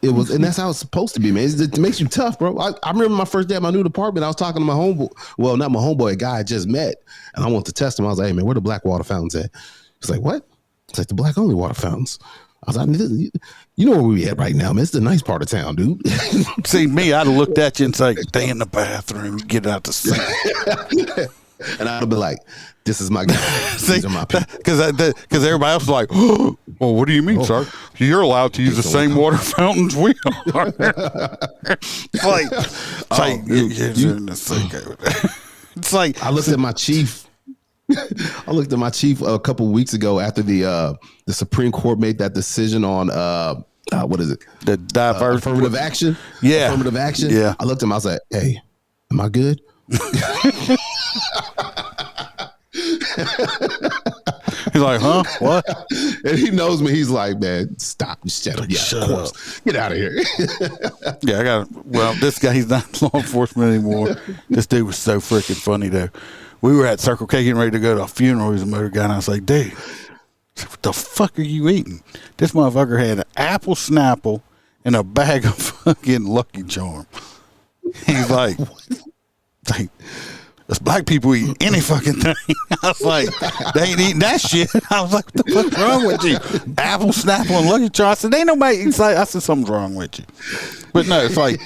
It was, and that's how it's supposed to be, man. It makes you tough, bro. I remember my first day at my new department. I was talking to my homeboy. Well, not my homeboy, a guy I just met. And I wanted to test him. I was like, hey, man, where the black water fountains at? He's like, what? It's like the black only water fountains. I was like, you know where we at right now, man. It's the nice part of town, dude. See, me, I'd have looked at you and say, stay in the bathroom, get out the sink. And I'll be like, "This is my guy. These are my people." Because everybody else is like, oh, well, what do you mean, sir? You're allowed to use the same water fountains we are. It's like, it's like I looked at my chief. I looked at my chief a couple weeks ago after the Supreme Court made that decision on what is it? The diverse affirmative action. Yeah, affirmative action. Yeah, I looked at him. I was like, "Hey, am I good?" He's like, huh? What? And he knows me. He's like, "Man, stop. Shut up. Yeah, Shut of course. Get out of here." Yeah, I got. Well, this guy, he's not law enforcement anymore. This dude was so freaking funny though. We were at Circle K getting ready to go to a funeral. He's a motor guy, and I was like, "Dude, what the fuck are you eating?" This motherfucker had an apple Snapple and a bag of fucking Lucky Charm. He's like, us black people eat any fucking thing. I was like, they ain't eating that shit. I was like, what the fuck's wrong with you? Apple Snapple and Lucky Charm. I said, ain't nobody. It's like, I said, something's wrong with you. But no, it's like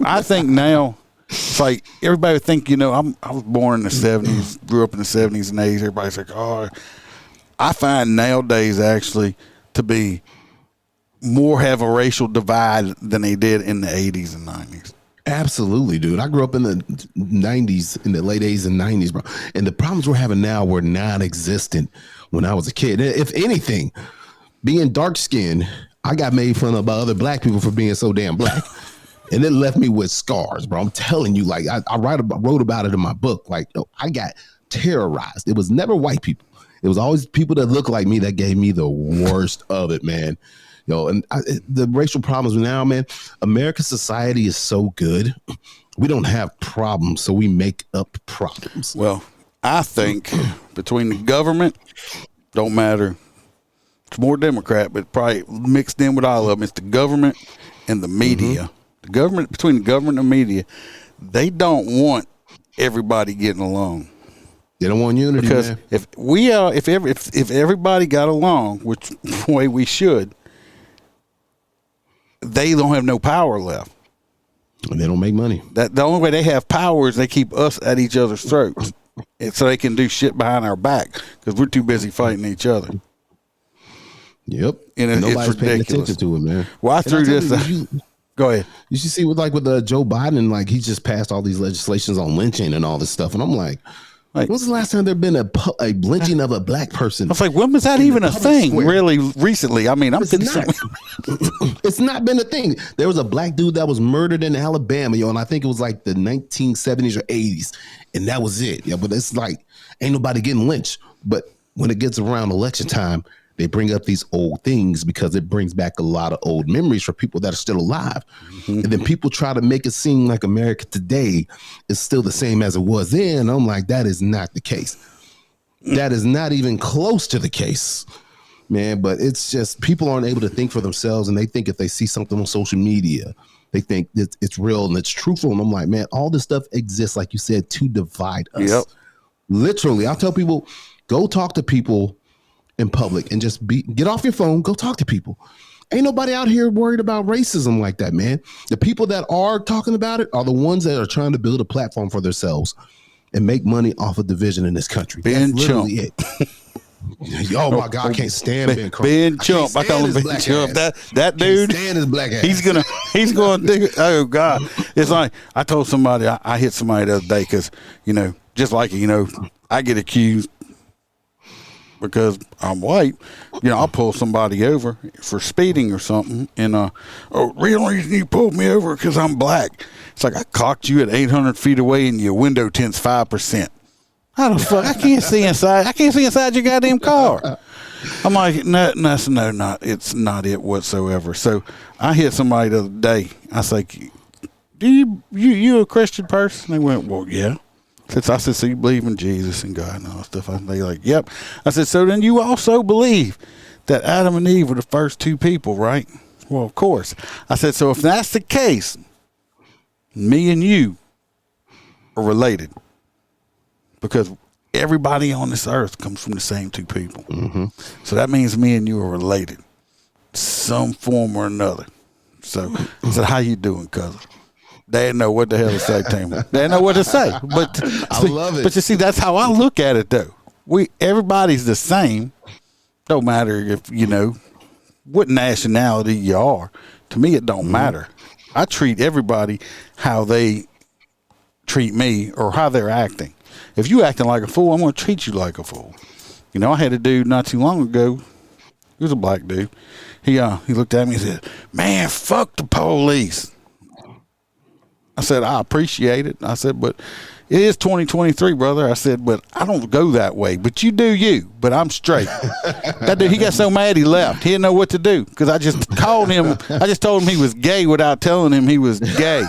I think now, it's like everybody would think, I was born in the 70s, grew up in the 70s and 80s. Everybody's like, oh, I find nowadays actually to be more have a racial divide than they did in the 80s and 90s. Absolutely, dude. I grew up in the 90s, in the late 80s and 90s, bro. And the problems we're having now were non-existent when I was a kid. If anything, being dark-skinned, I got made fun of by other black people for being so damn black. And it left me with scars, bro. I'm telling you, like, I wrote about it in my book. Like, I got terrorized. It was never white people. It was always people that look like me that gave me the worst of it, man. And the racial problems now, man, American society is so good. We don't have problems, so we make up problems. Well, I think between the government, don't matter. It's more Democrat, but probably mixed in with all of them. It's the government and the media. The government, between the government and the media, they don't want everybody getting along. They don't want unity, because man. if everybody got along, which way we should, they don't have no power left. And they don't make money. That the only way they have power is they keep us at each other's throats, and so they can do shit behind our back because we're too busy fighting each other. Yep, and nobody's it's paying ridiculous. attention to it, man. Well, I threw this. Go ahead. You should see with Joe Biden, like he just passed all these legislations on lynching and all this stuff, and I'm like, when's the last time there been a lynching of a black person? I was like, when was that even a thing? Square? Really recently? I mean, it's not been a thing. There was a black dude that was murdered in Alabama, and I think it was like the 1970s or 80s, and that was it. Yeah, but it's like ain't nobody getting lynched. But when it gets around election time, they bring up these old things because it brings back a lot of old memories for people that are still alive. And then people try to make it seem like America today is still the same as it was then. I'm like, that is not the case. That is not even close to the case, man. But it's just people aren't able to think for themselves, and they think if they see something on social media, they think it's real and it's truthful. And I'm like, man, all this stuff exists, like you said, to divide us. Yep. Literally, I'll tell people, go talk to people in public and just get off your phone, go talk to people. Ain't nobody out here worried about racism like that, man. The people that are talking about it are the ones that are trying to build a platform for themselves and make money off of division in this country. Ben Chump. It. Oh my God, I can't stand Ben Crump. Ben Chump. I call him Ben Chump. That dude. Stand his black ass. He's going to do. Oh God. It's like I told somebody I hit somebody the other day because just like I get accused because I'm white, I'll pull somebody over for speeding or something, and real reason you pulled me over because I'm black. It's like I cocked you at 800 feet away and your window tints 5%. How the fuck? I can't see inside. I can't see inside your goddamn car. I'm like, no, it's not it whatsoever. So I hit somebody the other day. I say, do you a Christian person? They went, well, yeah. I said, so you believe in Jesus and God and all that stuff? They like, yep. I said, so then you also believe that Adam and Eve were the first two people, right? Well, of course. I said, so if that's the case, me and you are related because everybody on this earth comes from the same two people. Mm-hmm. So that means me and you are related, some form or another. So I said, how you doing, cousin? They didn't know what the hell to say to him. They didn't know what to say. But I love it. But you see, that's how I look at it, though. Everybody's the same. Don't matter if what nationality you are. To me, it don't matter. I treat everybody how they treat me or how they're acting. If you acting like a fool, I'm going to treat you like a fool. I had a dude not too long ago. He was a black dude. He looked at me and said, "Man, fuck the police." I said, "I appreciate it." I said, "But it is 2023, brother." I said, "But I don't go that way. But you do you. But I'm straight." That dude, he got so mad he left. He didn't know what to do because I just called him. I just told him he was gay without telling him he was gay,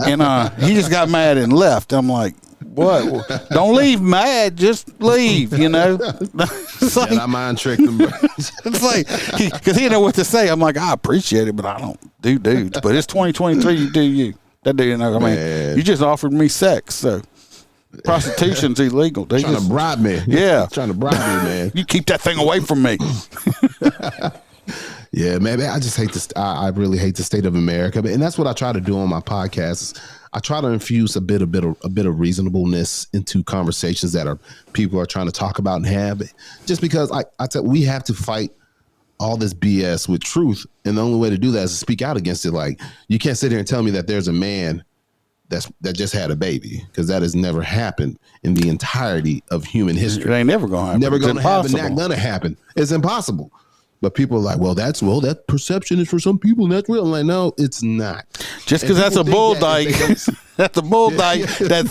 and he just got mad and left. I'm like, "What? Don't leave mad. Just leave." It's like, I mind tricked him. it's like because he didn't know what to say. I'm like, "I appreciate it, but I don't do dudes." But it's 2023. You do you. That dude, you just offered me sex, so prostitution's illegal. They trying to bribe me. Yeah. Trying to bribe me, man. You keep that thing away from me. Yeah, man. I just hate this. I really hate the state of America, and that's what I try to do on my podcast. I try to infuse a bit of reasonableness into conversations that people are trying to talk about and have. Just because I tell we have to fight all this BS with truth, and the only way to do that is to speak out against it. Like, you can't sit here and tell me that there's a man that just had a baby, because that has never happened in the entirety of human history. It ain't never gonna happen. Never gonna happen. Not gonna happen. It's impossible. But people are like, that perception is for some people, and that's real. I'm like, no, it's not. Just because that's a bull dyke. That's a bull dyke that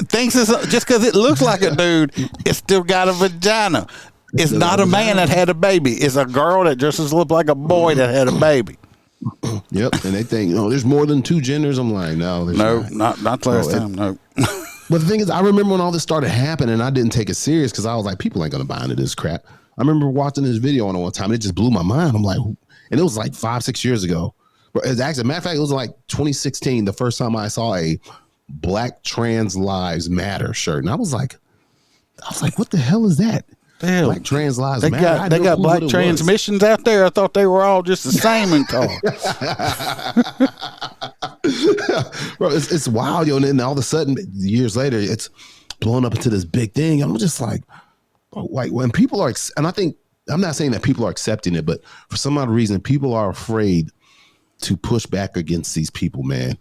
thinks it's just because it looks like a dude, it's still got a vagina. It's not a man that had a baby. It's a girl that just looks like a boy that had a baby. Yep, and they think, there's more than two genders. I'm like, no, there's not last time. No. But the thing is, I remember when all this started happening, and I didn't take it serious because I was like, people ain't gonna buy into this crap. I remember watching this video on it one time, and it just blew my mind. I'm like, and it was like 5-6 years ago. But as actually, matter of fact, it was like 2016, the first time I saw a Black Trans Lives Matter shirt, and I was like, what the hell is that? Hell, Black Trans Lives Matter. They got black transmissions out there. I thought they were all just the same in car. Bro, it's wild, yo. And then all of a sudden, years later, it's blown up into this big thing. I'm just like when people are, and I think, I'm not saying that people are accepting it, but for some odd reason, people are afraid to push back against these people, man.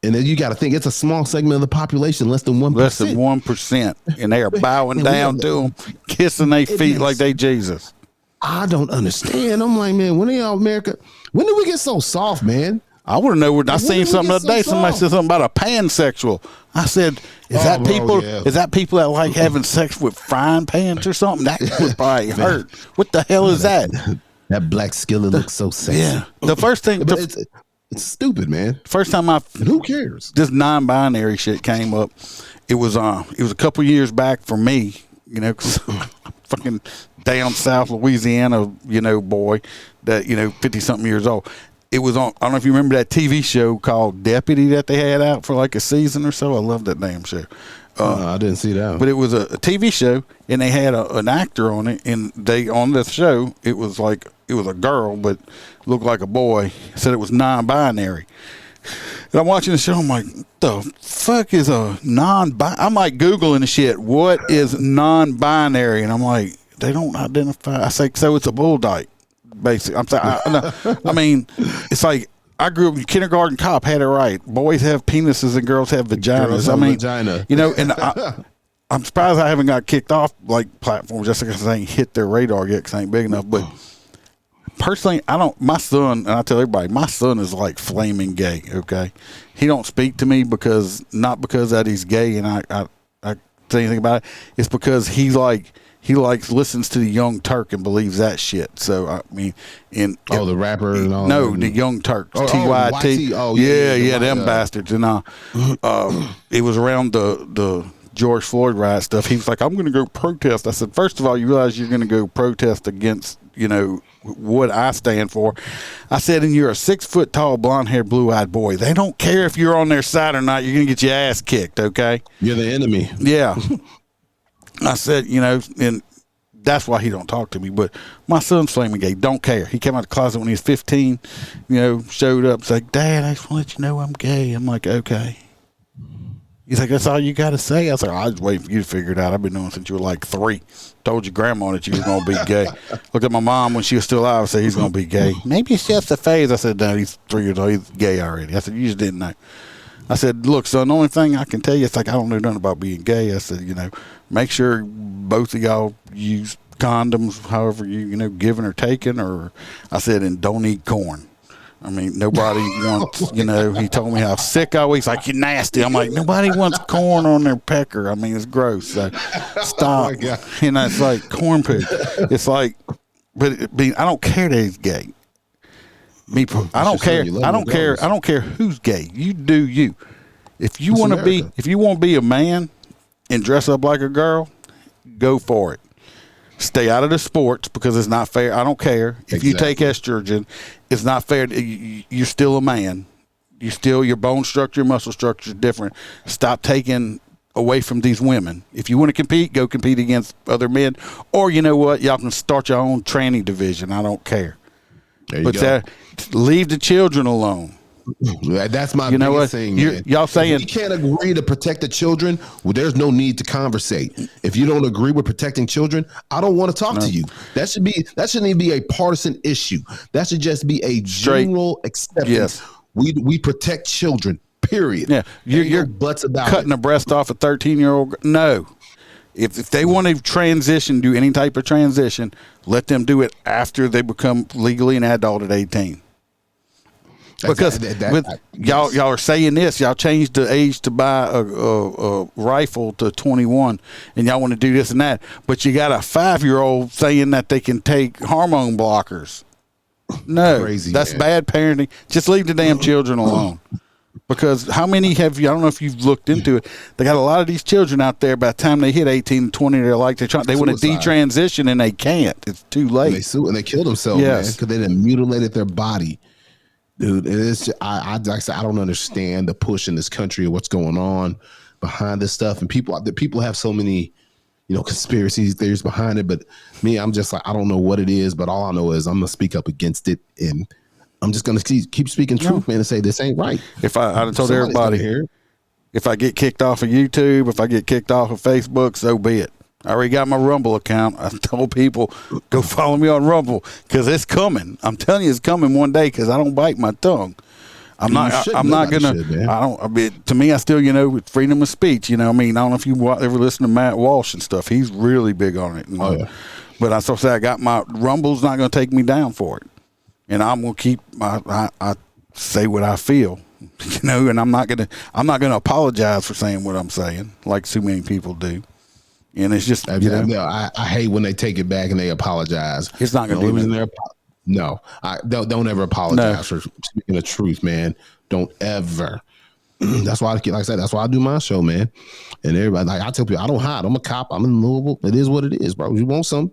And then you got to think it's a small segment of the population, less than 1%. Less than 1%, and they are bowing down to them, kissing their feet like they Jesus. I don't understand. I'm like, man, when did we get so soft, man? I want to know. I seen something the other day. Somebody said something about a pansexual. I said, "Is that people? Yeah. Is that people that like having sex with frying pans or something?" That would probably hurt. What the hell is that? That black skillet looks so sexy. Yeah. The first thing, it's stupid, man. First time who cares? This non-binary shit came up. It was a couple years back for me, 'cause I'm fucking down south Louisiana, boy, that 50-something years old. It was on. I don't know if you remember that TV show called Deputy that they had out for like a season or so. I love that damn show. I didn't see that. But it was a TV show, and they had an actor on it, and on this show, it was a girl, but looked like a boy. Said it was non-binary. And I'm watching the show. I'm like, the fuck is a non-binary? I'm like Googling the shit. What is non-binary? And I'm like, they don't identify. I say, so it's a bull dyke, basically. I'm saying, I mean, it's like, I grew up in kindergarten. Cop had it right. Boys have penises and girls have vaginas. Vagina. And I'm surprised I haven't got kicked off like platforms just because I ain't hit their radar yet because I ain't big enough. But personally, my son, and I tell everybody, my son is like flaming gay. Okay, he don't speak to me not because that he's gay, and I say anything about it. It's because he listens to the Young Turk and believes that shit. So I mean, the rapper and all. No, the Young Turks, TYT. Oh yeah, them bastards. And it was around the George Floyd riot stuff. He was like, "I'm going to go protest." I said, "First of all, you realize you're going to go protest against what I stand for." I said, "And you're a 6 foot tall, blonde haired, blue eyed boy. They don't care if you're on their side or not. You're going to get your ass kicked. Okay? You're the enemy." Yeah. I said, and that's why he don't talk to me. But my son's flaming gay. Don't care. He came out of the closet when he was 15. Showed up. It's like, Dad, I just want to let you know I'm gay. I'm like, okay. He's like, that's all you got to say? I was like, I'll just wait for you to figure it out. I've been doing it since you were like 3. Told your grandma that you was going to be gay. Looked at my mom when she was still alive and said he's going to be gay. Maybe it's just a phase. I said, no, he's 3 years old. He's gay already. I said, you just didn't know. I said, look, son, the only thing I can tell you, it's like I don't know nothing about being gay. I said, make sure both of y'all use condoms, however given or taken. Or I said, and don't eat corn. I mean, nobody wants, he told me how sick I was. He's like, you're nasty. I'm like, nobody wants corn on their pecker. I mean, it's gross. So stop. Oh, it's like corn poop. It's like, but I don't care that he's gay. I don't care. I don't care. I don't care who's gay. You do you. If you want to be a man and dress up like a girl, go for it. Stay out of the sports because it's not fair. I don't care. If you take estrogen, it's not fair. You're still a man. Your bone structure, muscle structure is different. Stop taking away from these women. If you want to compete, go compete against other men. Or you know what? Y'all can start your own training division. I don't care. Leave the children alone. That's my biggest thing. Y'all saying if you can't agree to protect the children, well, there's no need to conversate. If you don't agree with protecting children, I don't want to talk to you. That shouldn't even be a partisan issue. That should just be a general acceptance. Yes. We protect children. Period. Yeah, you're butts about cutting the breast off a 13-year-old. No. If they want to transition, do any type of transition, let them do it after they become legally an adult at 18. Because y'all are saying this, y'all changed the age to buy a rifle to 21, and y'all want to do this and that, but you got a 5-year-old saying that they can take hormone blockers. No, that's bad parenting. Just leave the damn children alone. Because how many have you? I don't know if you've looked into it. They got a lot of these children out there. By the time they hit 18 and 20, they want to detransition and they can't. It's too late. And they kill themselves, man, because they done mutilated their body. Dude, I don't understand the push in this country of what's going on behind this stuff, and people have so many, conspiracy theories behind it. But me, I'm just like, I don't know what it is, but all I know is I'm gonna speak up against it, and I'm just gonna keep speaking truth, man, and say this ain't right. If I told everybody here, if I get kicked off of YouTube, if I get kicked off of Facebook, so be it. I already got my Rumble account. I told people, go follow me on Rumble because it's coming. I'm telling you, it's coming one day because I don't bite my tongue. I'm not going to. To me, I still, with freedom of speech. I don't know if you ever listen to Matt Walsh and stuff. He's really big on it. But I got my Rumble's not going to take me down for it, and I'm going to keep. I say what I feel, and I'm not going to apologize for saying what I'm saying, like so many people do. And it's just, I hate when they take it back and they apologize. It's not going to do that. No, don't ever apologize for speaking the truth, man. Don't ever. That's why, like I said, that's why I do my show, man. And everybody, I tell people, I don't hide. I'm a cop. I'm in Louisville. It is what it is, bro. You want some?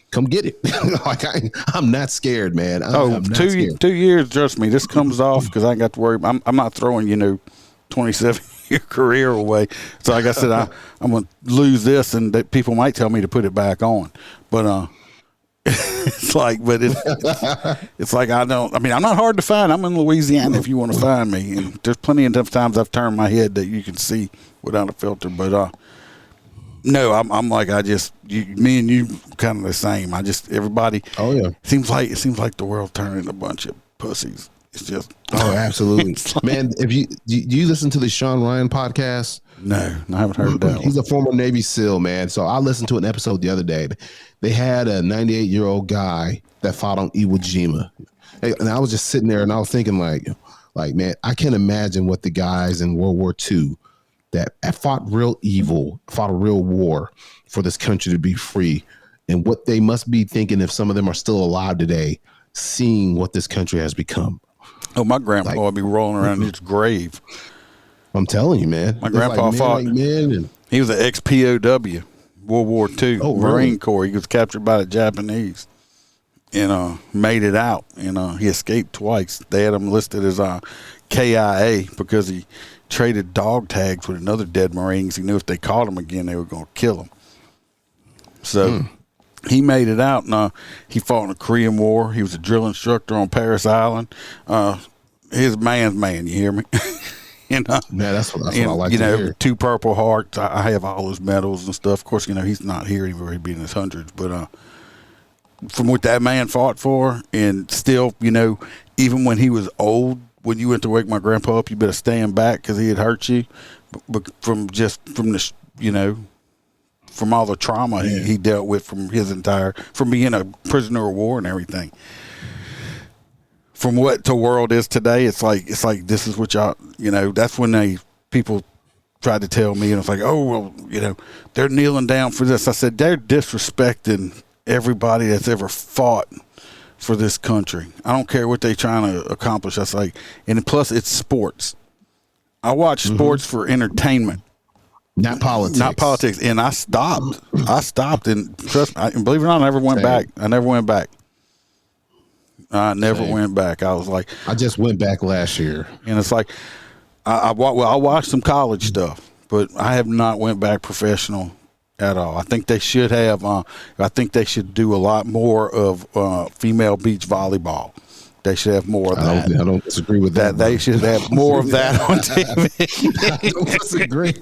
Come get it. I'm not scared, man. I'm not scared. 2 years, trust me, this comes off because I ain't got to worry. I'm not throwing, 27-year career away. So like I said, I'm going to lose this, and that people might tell me to put it back on. But it's like I'm not hard to find. I'm in Louisiana if you want to find me. And there's plenty of times I've turned my head that you can see without a filter. But no, I'm like, me and you kind of the same. Everybody. Oh yeah. It seems like the world turned into a bunch of pussies. It's just absolutely, man. If do you listen to the Sean Ryan podcast? No, I haven't heard that. He's a former Navy SEAL, man. So I listened to an episode the other day. They had a 98-year-old guy that fought on Iwo Jima, and I was just sitting there and I was thinking, like, man, I can't imagine what the guys in World War II that fought real evil, fought a real war for this country to be free, and what they must be thinking if some of them are still alive today, seeing what this country has become. Oh, my grandpa would be rolling around in his grave. I'm telling you, man. My grandpa fought. He was an ex-POW, World War II, Marine Corps. He was captured by the Japanese and made it out. And he escaped twice. They had him listed as KIA because he traded dog tags with another dead Marine. He knew if they caught him again, they were going to kill him. So he made it out, and he fought in the Korean War. He was a drill instructor on Paris Island. His man's man, you hear me? Yeah, that's what I like to hear. 2 Purple Hearts. I have all his medals and stuff. Of course, he's not here anymore. He'd be in his hundreds. But from what that man fought for, and still, even when he was old, when you went to wake my grandpa up, you better stand back because he had hurt you. But from all the trauma he dealt with from being a prisoner of war and everything. From what the world is today, it's like this is what y'all, that's when people tried to tell me, and it's like, oh, well, they're kneeling down for this. I said, they're disrespecting everybody that's ever fought for this country. I don't care what they're trying to accomplish. That's like, and plus it's sports. I watch sports for entertainment. Not politics. And I stopped. And trust me, and believe it or not, I never went back. I never went back. I was like, I just went back last year, and it's like, I watched some college stuff, but I have not went back professional at all. I think they should have. I think they should do a lot more of female beach volleyball. They should have more of that. I don't disagree with that. They should have more of that on TV. I don't disagree.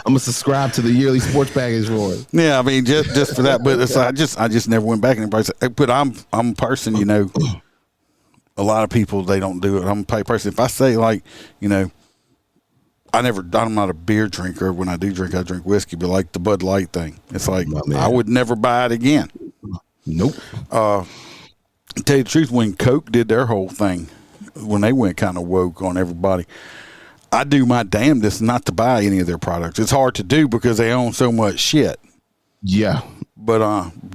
I'm gonna subscribe to the yearly sports package for it. Yeah, I mean just for that. But it's I just never went back. And everybody said, but I'm a person. A lot of people, they don't do it. I'm a person. If I say I'm not a beer drinker. When I do drink, I drink whiskey. But like the Bud Light thing, it's like I would never buy it again. Nope. To tell you the truth, when Coke did their whole thing, when they went kind of woke on everybody, I do my damnedest not to buy any of their products. It's hard to do because they own so much shit. Yeah. But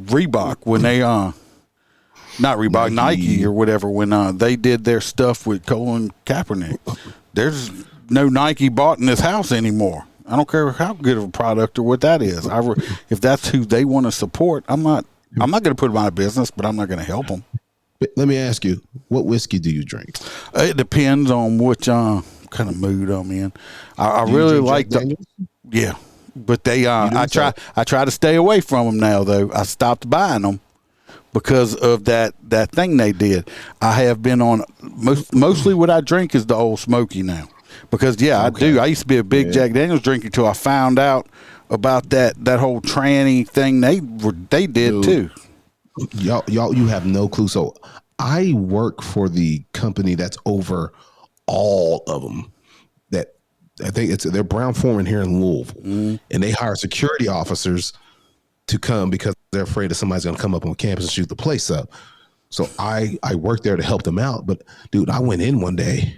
Reebok, when they not Reebok, Nike or whatever, when they did their stuff with Colin Kaepernick, there's no Nike bought in this house anymore. I don't care how good of a product or what that is. If that's who they want to support, I'm not going to put them out of business, but I'm not going to help them. Let me ask you, what whiskey do you drink? It depends on which kind of mood I'm in. I really like yeah, but they I try to stay away from them now though. I stopped buying them because of that thing they did. I have been on mostly what I drink is the Old Smoky now because I do. I used to be a big Jack Daniel's drinker till I found out about that whole tranny thing they did too. Y'all, you have no clue. So I work for the company that's over all of them. That I think they're Brown Foreman here in Louisville, and they hire security officers to come because they're afraid that somebody's going to come up on campus and shoot the place up. So I work there to help them out. But dude, I went in one day,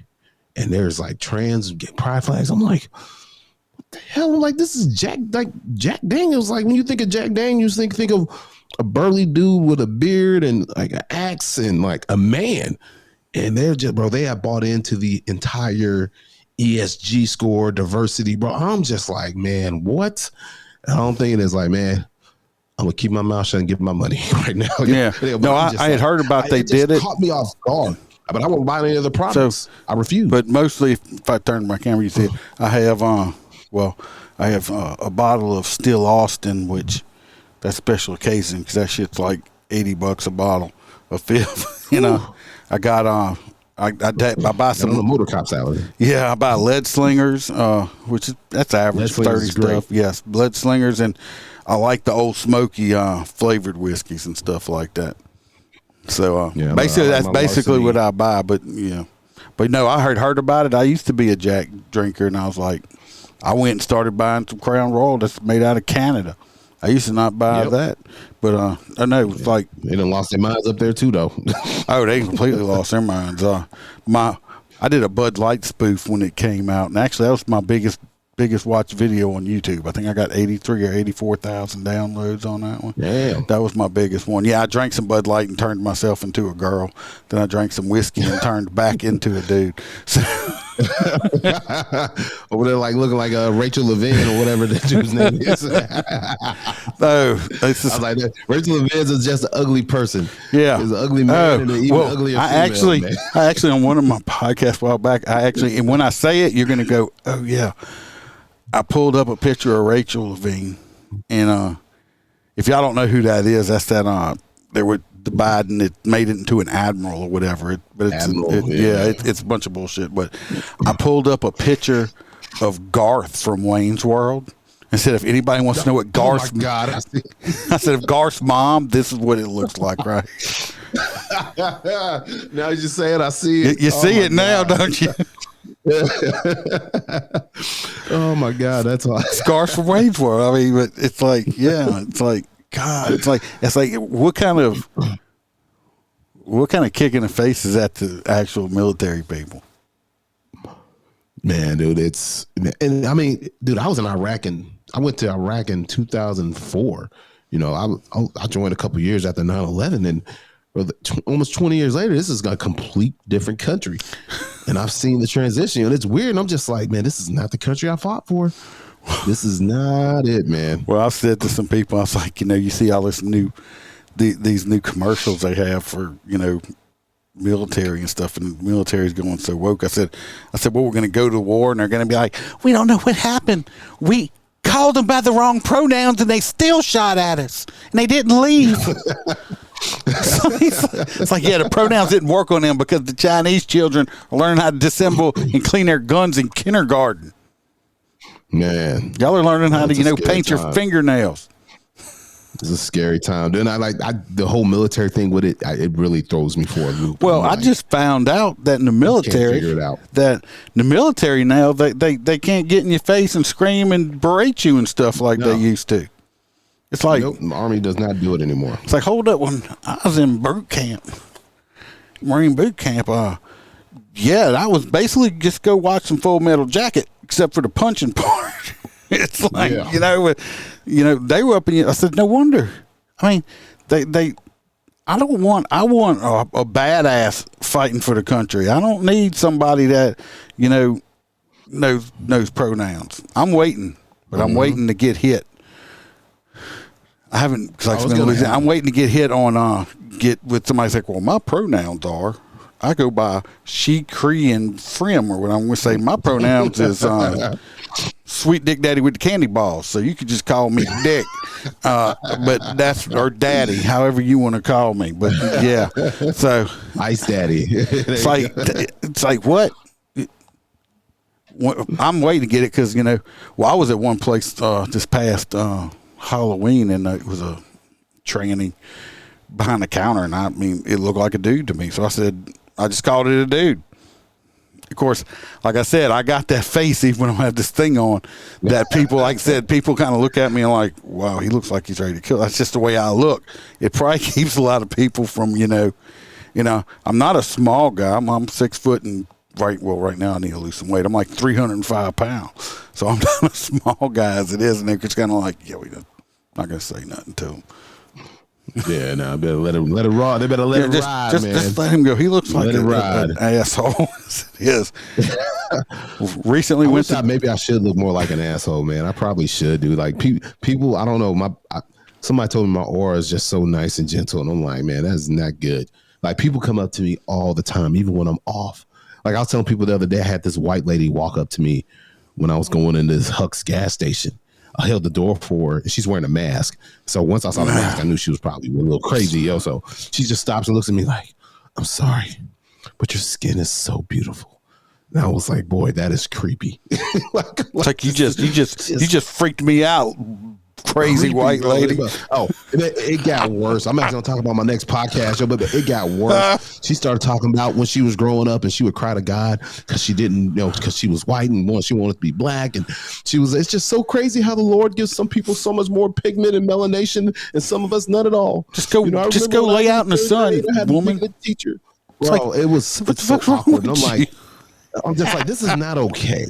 and there's like trans pride flags. I'm like, what the hell? I'm like, this is Jack Daniels. Like when you think of Jack Daniels, think of a burly dude with a beard and like an axe and like a man. And they're just, bro, they have bought into the entire ESG score, diversity, bro. I'm just like, man, what? And I'm thinking it's like, man, I'm gonna keep my mouth shut and give my money right now. Yeah. No, I had heard about they did it. Caught me off guard. But I won't buy any other products. So, I refuse. But mostly, if I turn my camera, you see it. I have, a bottle of Still Austin, which that's special occasion because that shit's like $80 a bottle of fifth. I got I buy some the motor cop salad. Yeah, I buy lead slingers, which that's average 30 stuff. Yes, lead slingers, and I like the Old Smoky flavored whiskeys and stuff like that. So basically, that's basically what I buy. But no, I heard about it. I used to be a Jack drinker, and I was like, I went and started buying some Crown Royal that's made out of Canada. I used to not buy that, but I know it's like they done lost their minds up there too, though. Oh, they completely lost their minds. I did a Bud Light spoof when it came out, and actually that was my biggest watched video on YouTube. I think I got 83 or 84,000 downloads on that one. Damn. That was my biggest one. Yeah, I drank some Bud Light and turned myself into a girl. Then I drank some whiskey and turned back into a dude. So over there, like looking like Rachel Levine or whatever that dude's name is. No, it's just, I was like, Rachel Levine is just an ugly person. Yeah, he's an ugly man and an even uglier female. I actually on one of my podcasts a while back, and when I say it, you're going to go, oh yeah. I pulled up a picture of Rachel Levine, and if y'all don't know who that is, that's that they were the Biden that made it into an admiral or whatever. It's a bunch of bullshit. But I pulled up a picture of Garth from Wayne's World and said, if anybody wants to know what Garth's, oh my God, I said, if Garth's mom, this is what it looks like, right? Now you just saying, I see it. You see it now, don't you? Oh my God, that's awesome. It's Garth from Wayne's World. I mean, but it's like, yeah, it's like, God, it's like what kind of kick in the face is that to actual military people? Man, dude, and I mean, dude, I was in Iraq and I went to Iraq in 2004. You know, I joined a couple years after 9/11, and almost 20 years later, this is a complete different country. And I've seen the transition, and it's weird. And I'm just like, man, this is not the country I fought for. This is not it, man. Well, I've said to some people, I was like, you know, you see all this these new commercials they have for, you know, military and stuff, and the military's going so woke. I said, well, we're going to go to war, and they're going to be like, we don't know what happened. We called them by the wrong pronouns, and they still shot at us, and they didn't leave. It's like, yeah, the pronouns didn't work on them because the Chinese children are learning how to disassemble and clean their guns in kindergarten. Man, y'all are learning how to, paint your fingernails. It's a scary time. Then the whole military thing with it. It really throws me for a loop. Well, I just found out that in the military, now they can't get in your face and scream and berate you and stuff like they used to. It's like, nope, the Army does not do it anymore. It's like, hold up, when I was in boot camp, Marine boot camp, I was basically just go watch some Full Metal Jacket, except for the punching part. It's like, they were up in. I said, no wonder. I mean, I want a badass fighting for the country. I don't need somebody that, knows pronouns. I'm waiting, but I'm waiting to get hit. I haven't, I'm waiting to get hit on, get with somebody like, well, my pronouns are, I go by she, Cree, and Frim, or what I'm going to say, my pronouns is Sweet Dick Daddy with the candy balls. So you could just call me Dick, but that's, or Daddy, however you want to call me. But yeah, so Ice Daddy. it's like what? I'm waiting to get it because, I was at one place this past Halloween, and it was a tranny behind the counter, and I mean, it looked like a dude to me. So I said, I just called it a dude. Of course, like I said, I got that face even when I have this thing on that people, like I said, people kind of look at me and like, wow, he looks like he's ready to kill. That's just the way I look. It probably keeps a lot of people from, I'm not a small guy. I'm 6 foot and right now I need to lose some weight. I'm like 305 pounds. So I'm not a small guy as it is. And they're just kind of like, yeah, we're not going to say nothing to him. Yeah, no, I better let it raw. They better let it ride, man. Just let him go. He looks like an asshole. Yes. Recently maybe I should look more like an asshole, man. I probably should, dude. Like people, I don't know. Somebody told me my aura is just so nice and gentle, and I'm like, man, that's not good. Like people come up to me all the time, even when I'm off. Like I was telling people the other day, I had this white lady walk up to me when I was going into this Huck's gas station. I held the door for her, and she's wearing a mask. So once I saw the mask, I knew she was probably a little crazy, yo. So she just stops and looks at me like, I'm sorry, but your skin is so beautiful. And I was like, boy, that is creepy. like you just freaked me out. Crazy white lady. Oh, it got worse. I'm not going to talk about my next podcast show, but it got worse. She started talking about when she was growing up and she would cry to God because she didn't, because she was white and she wanted to be black. And it's just so crazy how the Lord gives some people so much more pigment and melanation and some of us none at all. Just go lay out in the sun, woman. A teacher. Bro, it's so awkward. And I'm just like, this is not okay.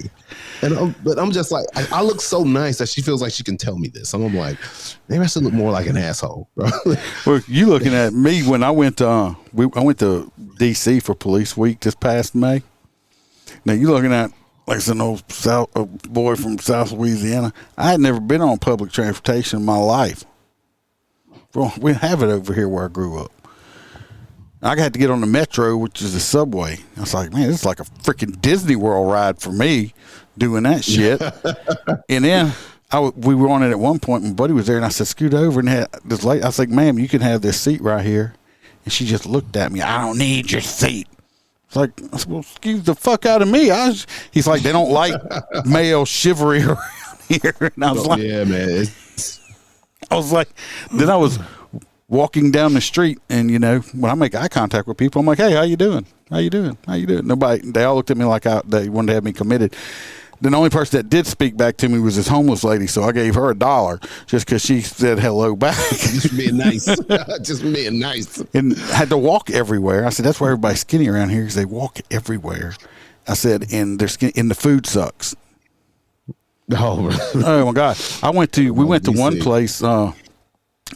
But I'm just like, I look so nice that she feels like she can tell me this. And I'm like, maybe I should look more like an asshole. Bro. Well, you looking at me when I went to I went to DC for Police Week this past May. Now you looking at like some old a boy from South Louisiana. I had never been on public transportation in my life. Bro, we have it over here where I grew up. I had to get on the metro, which is the subway. I was like, man, this is like a freaking Disney World ride for me doing that shit. And then we were on it at one point. My buddy was there, and I said, "Scoot over." And had this lady. I was like, "Ma'am, you can have this seat right here." And she just looked at me. "I don't need your seat." It's like, I said, "Well, excuse the fuck out of me." He's like, "They don't like male chivalry around here." And I was like, "Yeah, man." I was like, then I was walking down the street, and when I make eye contact with people, I'm like, "Hey, how you doing? How you doing? How you doing?" Nobody. They all looked at me like they wanted to have me committed. Then the only person that did speak back to me was this homeless lady, so I gave her $1 just because she said hello back. Just being nice. Just being nice. And I had to walk everywhere. I said, that's why everybody's skinny around here, because they walk everywhere. I said, and and the food sucks. Oh my God. We went to one place, and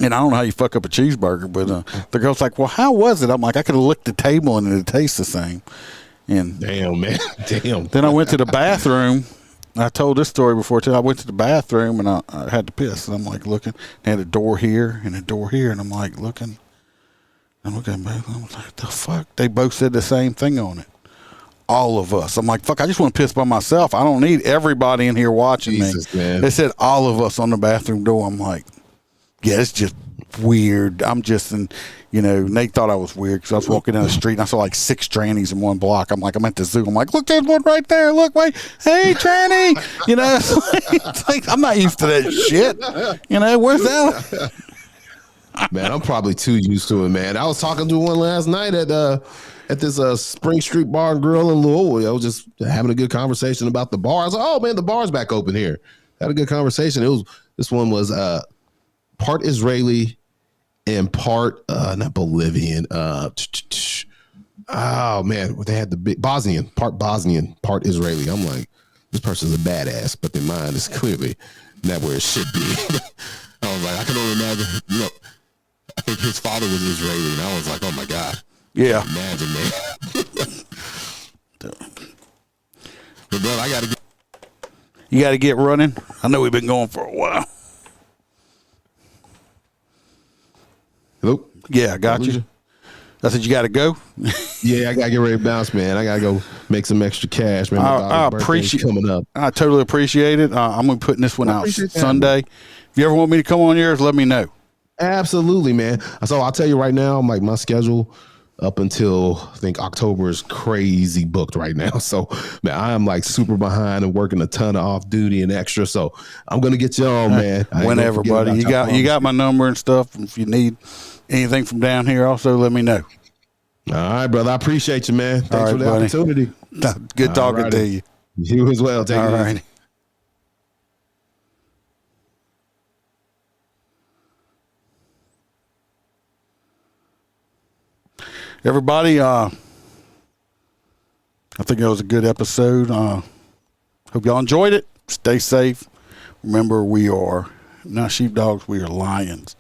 I don't know how you fuck up a cheeseburger, but the girl's like, "Well, how was it?" I'm like, "I could have licked the table and it tastes the same." And damn, man. Damn. Then I went to the bathroom. I told this story before too. I went to the bathroom and I had to piss. And I'm like looking. They had a door here and a door here, and I'm like looking. I'm looking at both. I'm like, the fuck? They both said the same thing on it. All of us. I'm like, fuck. I just want to piss by myself. I don't need everybody in here watching Jesus, me. Man. They said all of us on the bathroom door. I'm like, yeah, it's just weird. I'm just in. Nate thought I was weird because I was walking down the street and I saw like 6 trannies in one block. I'm at the zoo. I'm like, look, there's one right there. Look, wait, hey, tranny. It's like I'm not used to that shit. Where's that? Man, I'm probably too used to it, man. I was talking to one last night at this Spring Street Bar and Grill in Louisville. I was just having a good conversation about the bar. I was like, oh man, the bar's back open here. Had a good conversation. This one was part Israeli and part not Bolivian. Oh man, they had the big Bosnian, part Israeli. I'm like, this person's a badass, but their mind is clearly not where it should be. I was like, I can only imagine. I think his father was Israeli, and I was like, oh my God. Yeah. Imagine, man. But bro, You got to get running. I know we've been going for a while. Hello? Yeah, I got you. I said you got to go. Yeah, I got to get ready to bounce, man. I got to go make some extra cash, man. I appreciate coming up. I totally appreciate it. I'm going to be putting this one out Sunday. That. If you ever want me to come on yours, let me know. Absolutely, man. So I'll tell you right now, like my schedule up until I think October is crazy booked right now. So man, I am like super behind and working a ton of off duty and extra. So I'm gonna get you on, man. Whenever, buddy. You got my number and stuff. If you need anything from down here, also let me know. All right, brother. I appreciate you, man. Thanks for the opportunity. Good talking to you. You as well. Take it easy. Right. Everybody, I think it was a good episode. Hope y'all enjoyed it. Stay safe. Remember, we are not sheepdogs, we are lions.